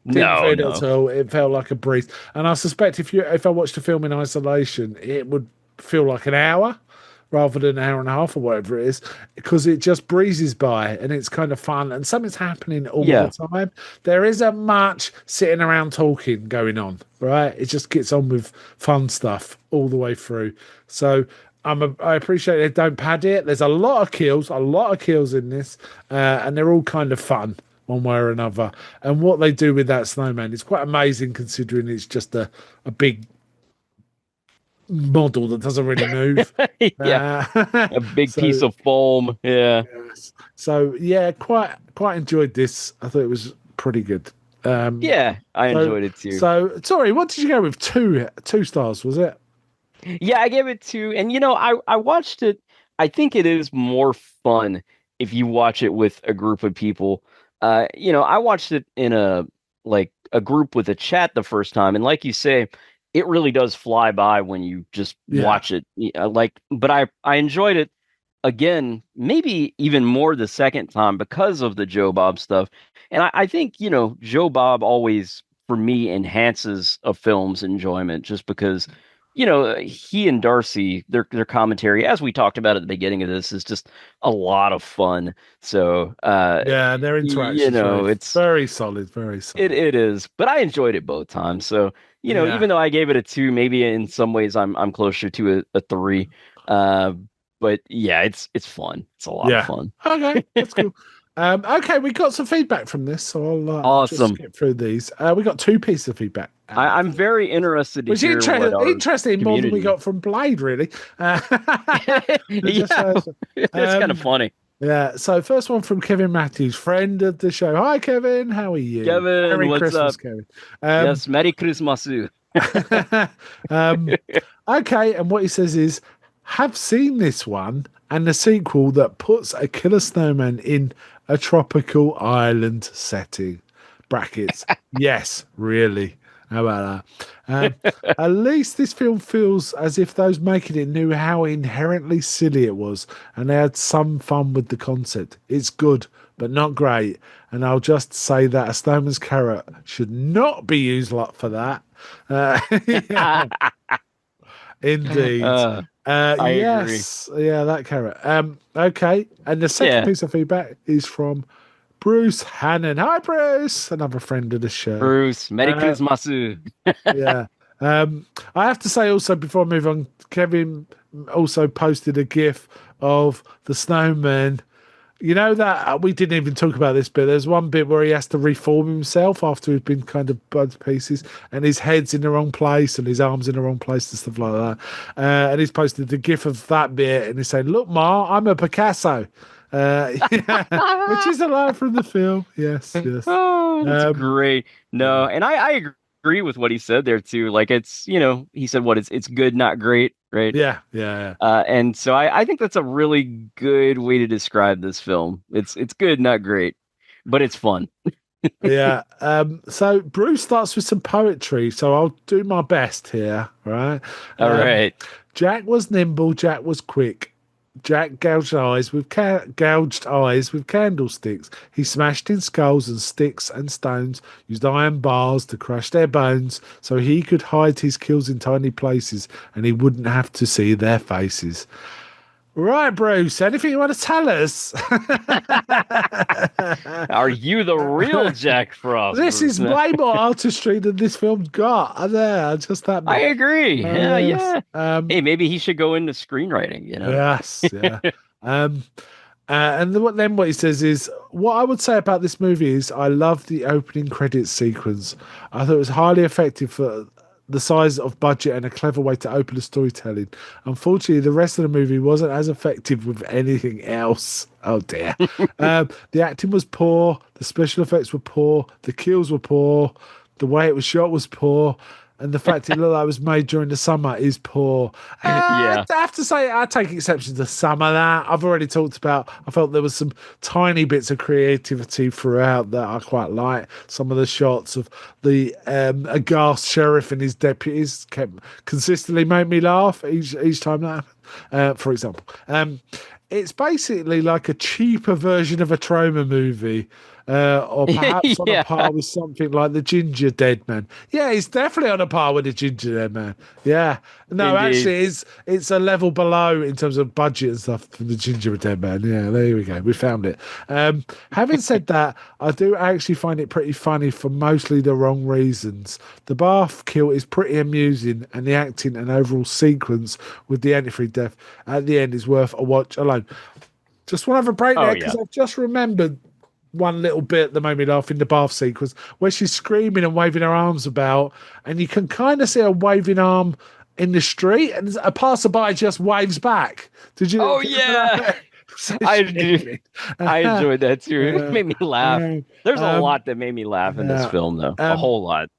[SPEAKER 2] Didn't
[SPEAKER 3] No,
[SPEAKER 2] feel it at
[SPEAKER 3] no.
[SPEAKER 2] all. It felt like a breeze. And I suspect if I watched the film in isolation, it would feel like an hour rather than an hour and a half or whatever it is, because it just breezes by and it's kind of fun and something's happening all
[SPEAKER 3] Yeah.
[SPEAKER 2] the time. There isn't much sitting around talking going on, right? It just gets on with fun stuff all the way through. So I appreciate they don't pad it. There's a lot of kills in this, and they're all kind of fun one way or another. And what they do with that snowman is quite amazing, considering it's just a big model that doesn't really move.
[SPEAKER 3] Yeah. A big
[SPEAKER 2] So
[SPEAKER 3] piece of foam. Yeah.
[SPEAKER 2] yes. So yeah, quite enjoyed this. I thought it was pretty good.
[SPEAKER 3] Yeah, I
[SPEAKER 2] So,
[SPEAKER 3] enjoyed it too.
[SPEAKER 2] so sorry, what did you go with? Two stars, was it?
[SPEAKER 3] Yeah, I gave it 2. And I watched it. I think it is more fun if you watch it with a group of people. I watched it in a group with a chat the first time, and like you say, it really does fly by when you just watch it. But I enjoyed it again, maybe even more the second time because of the Joe Bob stuff. And I think, Joe Bob always, for me, enhances a film's enjoyment just because, he and Darcy, their commentary, as we talked about at the beginning of this, is just a lot of fun. So,
[SPEAKER 2] yeah, their interaction
[SPEAKER 3] it's
[SPEAKER 2] very solid, very solid.
[SPEAKER 3] It is, but I enjoyed it both times. So, even though I gave it a 2, maybe in some ways I'm closer to a 3. But yeah, it's fun. It's a lot of fun.
[SPEAKER 2] Okay, that's cool. Okay, we got some feedback from this, so I'll just
[SPEAKER 3] Awesome.
[SPEAKER 2] skip through these. We got 2 pieces of feedback.
[SPEAKER 3] I'm very interested to hear what our
[SPEAKER 2] interesting more than we got from Blade, really.
[SPEAKER 3] It's kind of funny.
[SPEAKER 2] Yeah, so first one from Kevin Matthews, friend of the show. Hi, Kevin. How are you?
[SPEAKER 3] Kevin,
[SPEAKER 2] Merry
[SPEAKER 3] what's
[SPEAKER 2] Christmas,
[SPEAKER 3] up?
[SPEAKER 2] Kevin.
[SPEAKER 3] Yes, Merry Christmas.
[SPEAKER 2] Okay, and what he says is, have seen this one and the sequel that puts a killer snowman in a tropical island setting. Brackets. Yes, really. How about that? At least this film feels as if those making it knew how inherently silly it was, and they had some fun with the concept. It's good, but not great. And I'll just say that a snowman's carrot should not be used for that. Yeah. Indeed.
[SPEAKER 3] Yes.
[SPEAKER 2] Agree. Yeah, that carrot. Okay. And the second piece of feedback is from Bruce Hannon. Hi, Bruce. Another friend of the show.
[SPEAKER 3] Bruce, Merry Christmas.
[SPEAKER 2] Yeah. I have to say also, before I move on, Kevin also posted a GIF of the snowman. You know that we didn't even talk about this bit. There's one bit where he has to reform himself after he's been kind of bud to pieces, and his head's in the wrong place and his arms in the wrong place and stuff like that. And he's posted the GIF of that bit, and he's saying, "Look, Ma, I'm a Picasso," which is a line from the film. Yes.
[SPEAKER 3] Oh, that's great. No, and I agree with what he said there too. Like it's, he said it's good, not great, right?
[SPEAKER 2] Yeah.
[SPEAKER 3] And so I think that's a really good way to describe this film. It's good, not great, but it's fun.
[SPEAKER 2] Yeah. So Bruce starts with some poetry, so I'll do my best here, right?
[SPEAKER 3] All right.
[SPEAKER 2] Jack was nimble, Jack was quick. Jack gouged eyes with candlesticks. He smashed in skulls and sticks and stones, used iron bars to crush their bones, so he could hide his kills in tiny places and he wouldn't have to see their faces. Right, Bruce, anything you want to tell us?
[SPEAKER 3] Are you the real Jack Frost?
[SPEAKER 2] This is way more artistry than this film's got. Just that.
[SPEAKER 3] I agree. Yeah. Hey, maybe he should go into screenwriting.
[SPEAKER 2] Yes. Yeah. And then what he says is, what I would say about this movie is I love the opening credits sequence. I thought it was highly effective for the size of budget and a clever way to open the storytelling. Unfortunately, the rest of the movie wasn't as effective with anything else. Oh dear. The acting was poor, the special effects were poor, the kills were poor, the way it was shot was poor, and the fact it looked like it was made during the summer is poor. I have to say, I take exception to some of that. I've already talked about, I felt there was some tiny bits of creativity throughout that I quite like. Some of the shots of the aghast sheriff and his deputies kept consistently made me laugh each time that happened. For example, it's basically like a cheaper version of a trauma movie. Or perhaps on a par with something like the Ginger Dead Man. Yeah, it's definitely on a par with the Ginger Dead Man. Yeah. No, indeed. Actually, it's a level below in terms of budget and stuff for the Ginger Dead Man. Yeah, there we go. We found it. Having said that, I do actually find it pretty funny for mostly the wrong reasons. The bath kill is pretty amusing, and the acting and overall sequence with the antifreeze death at the end is worth a watch alone. Just want to have a break there because I've just remembered one little bit that made me laugh in the bath sequence where she's screaming and waving her arms about, and you can kind of see a waving arm in the street, and a passerby just waves back. Did you?
[SPEAKER 3] Oh yeah. I enjoyed that too. It made me laugh. There's a lot that made me laugh in this film, though. A whole lot.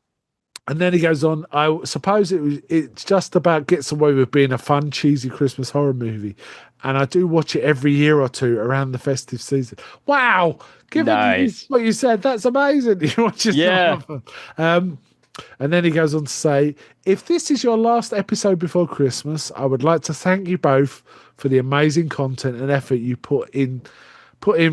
[SPEAKER 2] And then he goes on, I suppose it's just about gets away with being a fun, cheesy Christmas horror movie. And I do watch it every year or two around the festive season. Wow. Given
[SPEAKER 3] Nice.
[SPEAKER 2] what you said, that's amazing. You watch it so
[SPEAKER 3] Yeah.
[SPEAKER 2] often. And then he goes on to say, if this is your last episode before Christmas, I would like to thank you both for the amazing content and effort you put in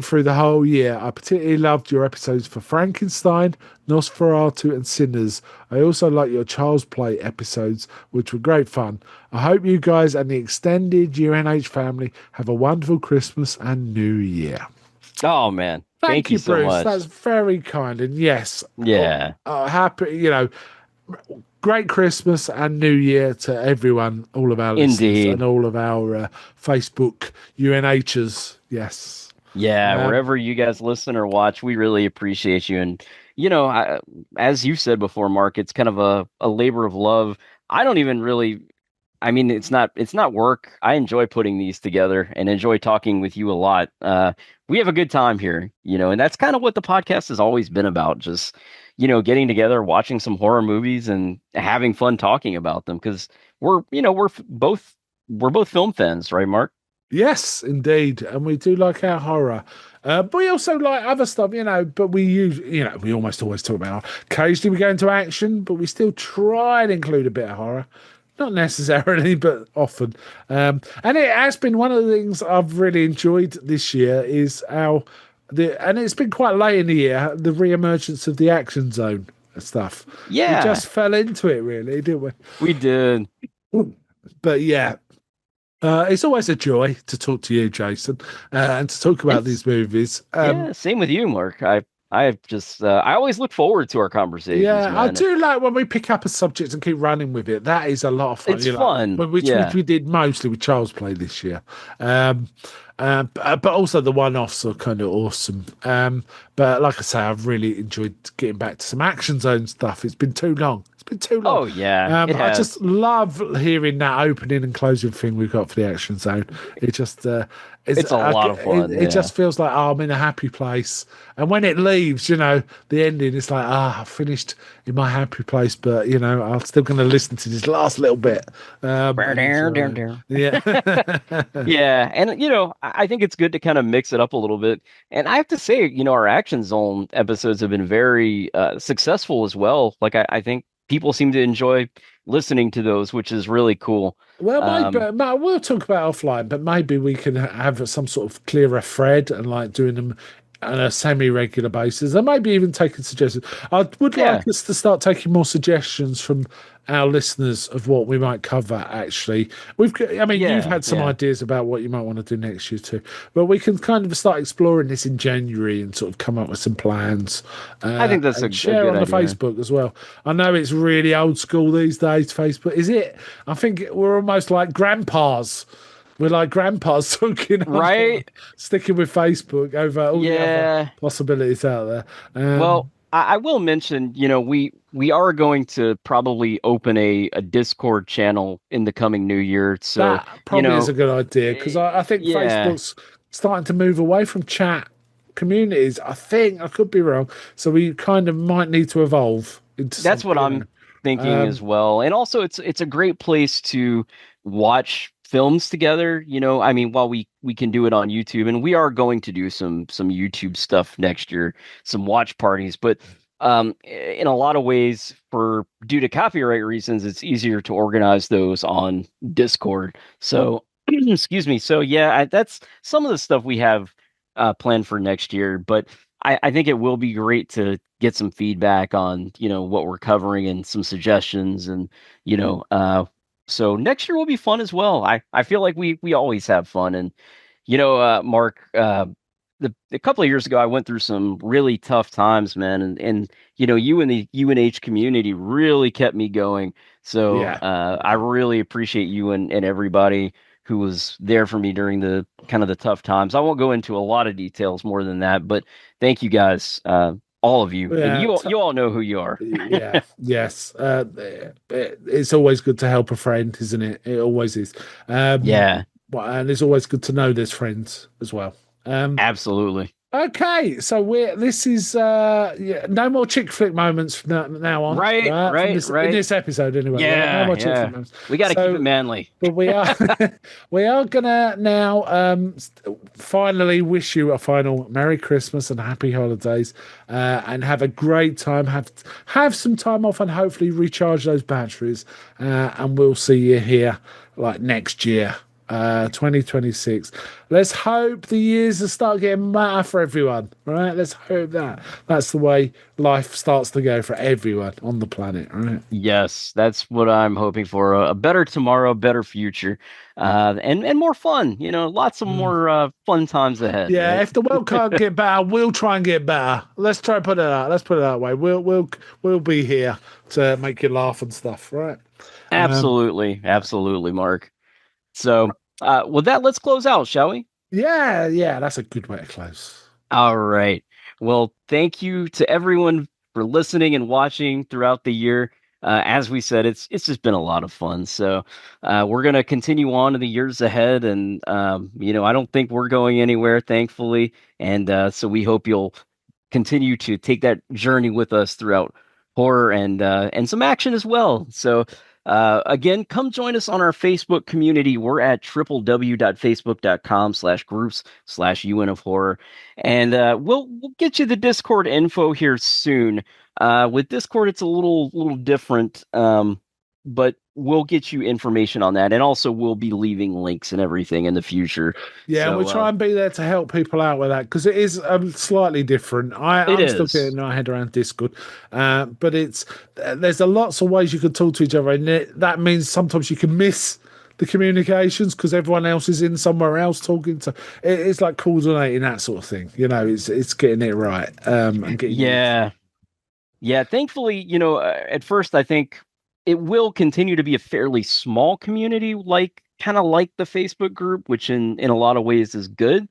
[SPEAKER 2] through the whole year. I particularly loved your episodes for Frankenstein, Nosferatu, and Sinners. I also like your Child's Play episodes, which were great fun. I hope you guys and the extended UNH family have a wonderful Christmas and New Year.
[SPEAKER 3] Oh man.
[SPEAKER 2] Thank
[SPEAKER 3] You
[SPEAKER 2] you,
[SPEAKER 3] so
[SPEAKER 2] Bruce.
[SPEAKER 3] much.
[SPEAKER 2] That's very kind. And yes,
[SPEAKER 3] Yeah.
[SPEAKER 2] happy, great Christmas and New Year to everyone, all of our listeners
[SPEAKER 3] Indeed.
[SPEAKER 2] and all of our Facebook UNHers. Yes.
[SPEAKER 3] Yeah, wherever you guys listen or watch, we really appreciate you. And as you said before, Mark, it's kind of a labor of love. I don't even really, I mean, it's not work. I enjoy putting these together and enjoy talking with you a lot. We have a good time here, and that's kind of what the podcast has always been about. Just, getting together, watching some horror movies and having fun talking about them because we're both film fans, right, Mark?
[SPEAKER 2] Yes, indeed. And we do like our horror. But we also like other stuff, but we almost always talk about horror. Occasionally we go into action, but we still try and include a bit of horror. Not necessarily, but often. And it has been one of the things I've really enjoyed this year is and it's been quite late in the year, the re-emergence of the action zone stuff.
[SPEAKER 3] Yeah.
[SPEAKER 2] We just fell into it, really, didn't we?
[SPEAKER 3] We did.
[SPEAKER 2] But yeah. It's always a joy to talk to you, Jason, and to talk about these movies.
[SPEAKER 3] Yeah, same with you, Mark. I always look forward to our conversations.
[SPEAKER 2] Yeah,
[SPEAKER 3] man.
[SPEAKER 2] I do like when we pick up a subject and keep running with it. That is a lot of fun.
[SPEAKER 3] It's fun,
[SPEAKER 2] which we did mostly with Child's Play this year. But also the one-offs are kind of awesome. But like I say, I've really enjoyed getting back to some Action Zone stuff. It's been too long.
[SPEAKER 3] Oh yeah, it has.
[SPEAKER 2] I just love hearing that opening and closing thing we've got for the Action Zone. It just
[SPEAKER 3] it's a lot of fun.
[SPEAKER 2] It just feels like I'm in a happy place. And when it leaves, the ending, it's like I finished in my happy place, but I'm still going to listen to this last little bit.
[SPEAKER 3] Yeah, yeah, and I think it's good to kind of mix it up a little bit. And I have to say, our Action Zone episodes have been very successful as well. Like I think people seem to enjoy listening to those, which is really cool.
[SPEAKER 2] Well, maybe we'll talk about offline, but maybe we can have some sort of clearer thread and like doing them on a semi-regular basis, and maybe even taking suggestions. I would like us to start taking more suggestions from our listeners of what we might cover. Actually, you've had some ideas about what you might want to do next year too, but we can kind of start exploring this in January and sort of come up with some plans.
[SPEAKER 3] I think that's a
[SPEAKER 2] share
[SPEAKER 3] good
[SPEAKER 2] on the
[SPEAKER 3] idea.
[SPEAKER 2] Facebook as well. I know it's really old school these days. Facebook, is it? I think we're almost like grandpas. We're like grandpas talking,
[SPEAKER 3] right?
[SPEAKER 2] Sticking with Facebook over all the other possibilities out there.
[SPEAKER 3] Well, I will mention, we are going to probably open a Discord channel in the coming new year. So
[SPEAKER 2] that probably is a good idea because I think Facebook's starting to move away from chat communities. I think I could be wrong. So we kind of might need to evolve into.
[SPEAKER 3] That's what I'm thinking as well. And also, it's a great place to watch films together, while we can do it on YouTube, and we are going to do some YouTube stuff next year, some watch parties, but in a lot of ways, due to copyright reasons, it's easier to organize those on Discord. So excuse me. So yeah, that's some of the stuff we have planned for next year, but I think it will be great to get some feedback on what we're covering and some suggestions, and so next year will be fun as well. I feel like we always have fun. And, Mark, a couple of years ago, I went through some really tough times, man. And you and the UNH community really kept me going. So I really appreciate you and everybody who was there for me during the kind of the tough times. I won't go into a lot of details more than that, but thank you guys. All of you, and you all know who you are.
[SPEAKER 2] Yes. It's always good to help a friend, isn't it? It always is. And it's always good to know there's friends as well.
[SPEAKER 3] Absolutely.
[SPEAKER 2] Okay, so this is no more chick flick moments from now on,
[SPEAKER 3] Right,
[SPEAKER 2] from
[SPEAKER 3] right,
[SPEAKER 2] in
[SPEAKER 3] right.
[SPEAKER 2] this episode anyway. Right? No
[SPEAKER 3] Yeah,
[SPEAKER 2] more chick flick
[SPEAKER 3] yeah.
[SPEAKER 2] moments.
[SPEAKER 3] We got to keep it
[SPEAKER 2] So,
[SPEAKER 3] manly.
[SPEAKER 2] but we are we are gonna now finally wish you a final Merry Christmas and Happy Holidays, and have a great time. Have some time off and hopefully recharge those batteries. And we'll see you here like next year. 2026. Let's hope the years will start getting better for everyone, right? Let's hope that's the way life starts to go for everyone on the planet, right?
[SPEAKER 3] Yes, that's what I'm hoping for. A better tomorrow, better future, and more fun. Lots of more fun times ahead,
[SPEAKER 2] Yeah,
[SPEAKER 3] right?
[SPEAKER 2] if the world can't get better, we'll try and get better. Let's try and put it out. Let's put it that way. We'll be here to make you laugh and stuff, right?
[SPEAKER 3] Absolutely, absolutely, Mark. So, with that, let's close out, shall we?
[SPEAKER 2] Yeah, that's a good way to close.
[SPEAKER 3] All right. Well, thank you to everyone for listening and watching throughout the year. As we said, it's just been a lot of fun. So we're gonna continue on in the years ahead, and I don't think we're going anywhere, thankfully. And so we hope you'll continue to take that journey with us throughout horror and some action as well. So again, come join us on our Facebook community. We're at www.facebook.com/groups/UN of Horror. And we'll get you the Discord info here soon. With Discord, it's a little different, but we'll get you information on that, and also we'll be leaving links and everything in the future.
[SPEAKER 2] Yeah,
[SPEAKER 3] so,
[SPEAKER 2] and we'll try and be there to help people out with that because it is slightly different. I'm still getting my head around Discord, but there's lots of ways you can talk to each other, and that means sometimes you can miss the communications because everyone else is in somewhere else talking to. It's like coordinating that sort of thing. It's getting it right. And getting
[SPEAKER 3] yeah. Thankfully, at first I think it will continue to be a fairly small community, kind of like the Facebook group, which in a lot of ways is good.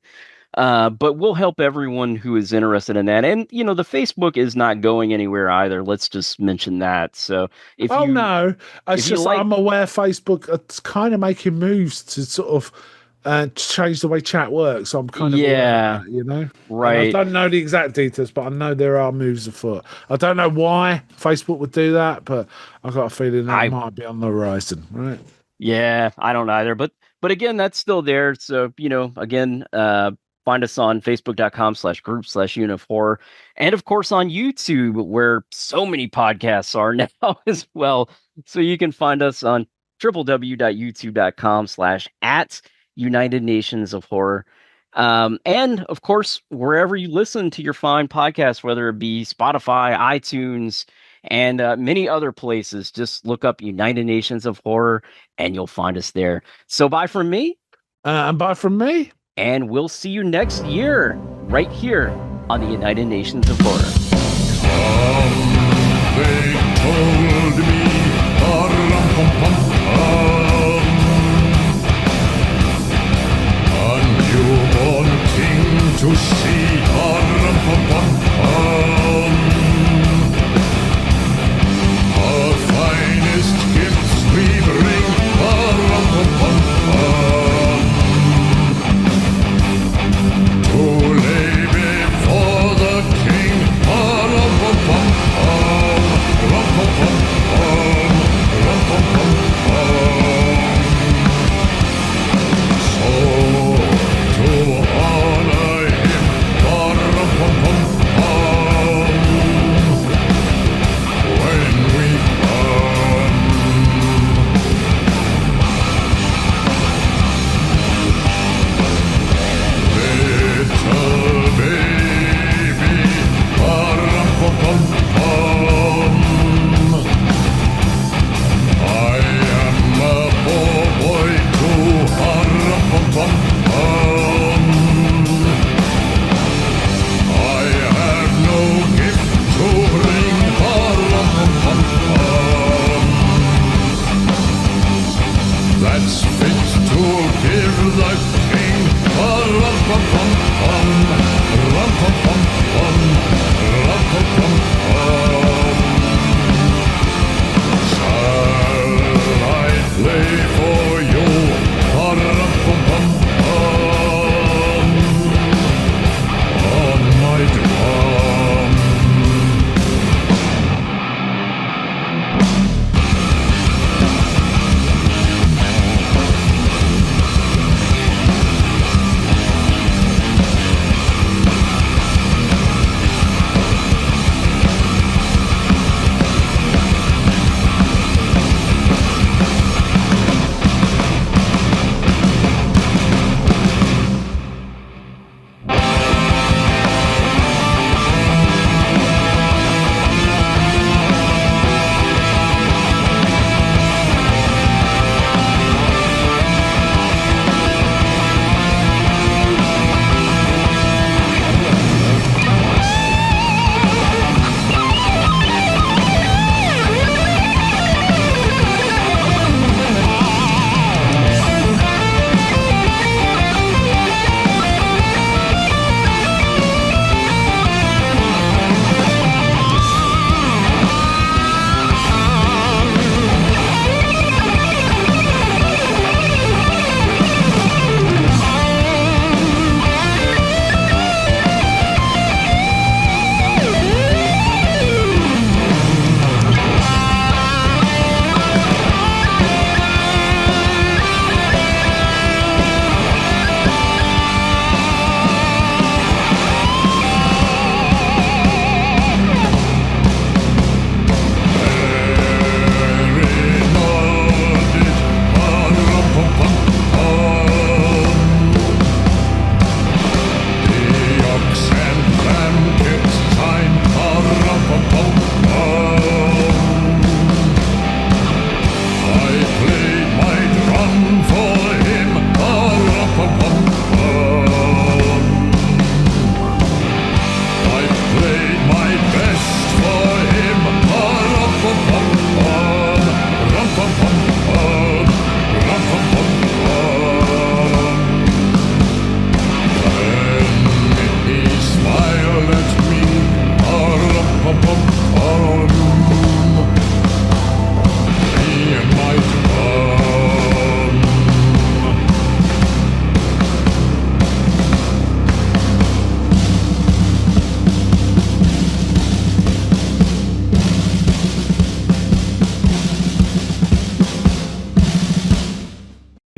[SPEAKER 3] But we'll help everyone who is interested in that. And, the Facebook is not going anywhere either. Let's just mention that. So
[SPEAKER 2] no, it's just I'm aware Facebook is kind of making moves to sort of change the way chat works. So I'm kind of aware of that,
[SPEAKER 3] Right.
[SPEAKER 2] And I don't know the exact details, but I know there are moves afoot. I don't know why Facebook would do that, but I've got a feeling that might be on the horizon, right?
[SPEAKER 3] Yeah, I don't either. But again, that's still there. So, again, find us on facebook.com/group/UN of Horror. And of course on YouTube, where so many podcasts are now as well. So you can find us on www.youtube.com/@United Nations of Horror. And of course, wherever you listen to your fine podcasts, whether it be Spotify, iTunes, and many other places, just look up United Nations of Horror and you'll find us there. So bye from me.
[SPEAKER 2] And bye from me.
[SPEAKER 3] And we'll see you next year, right here on the United Nations of Horror.
[SPEAKER 4] They told me, a newborn king to see, our finest gifts we bring, to lay before the king, so to honor him, when we come. Little baby, I am a poor boy too, I have no gift to bring, that's fit to give the king, shall I play for you, on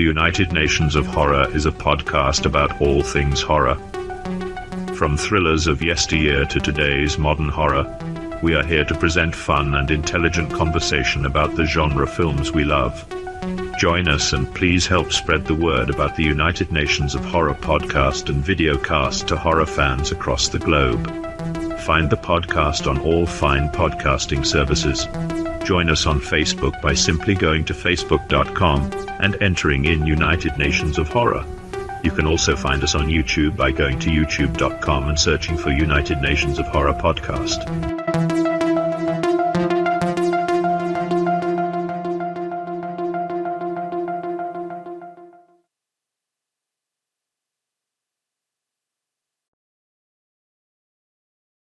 [SPEAKER 5] The United Nations of Horror is a podcast about all things horror. From thrillers of yesteryear to today's modern horror, we are here to present fun and intelligent conversation about the genre films we love. Join us and please help spread the word about the United Nations of Horror podcast and videocast to horror fans across the globe. Find the podcast on all fine podcasting services. Join us on Facebook by simply going to facebook.com and entering in United Nations of Horror. You can also find us on YouTube by going to youtube.com and searching for United Nations of Horror podcast.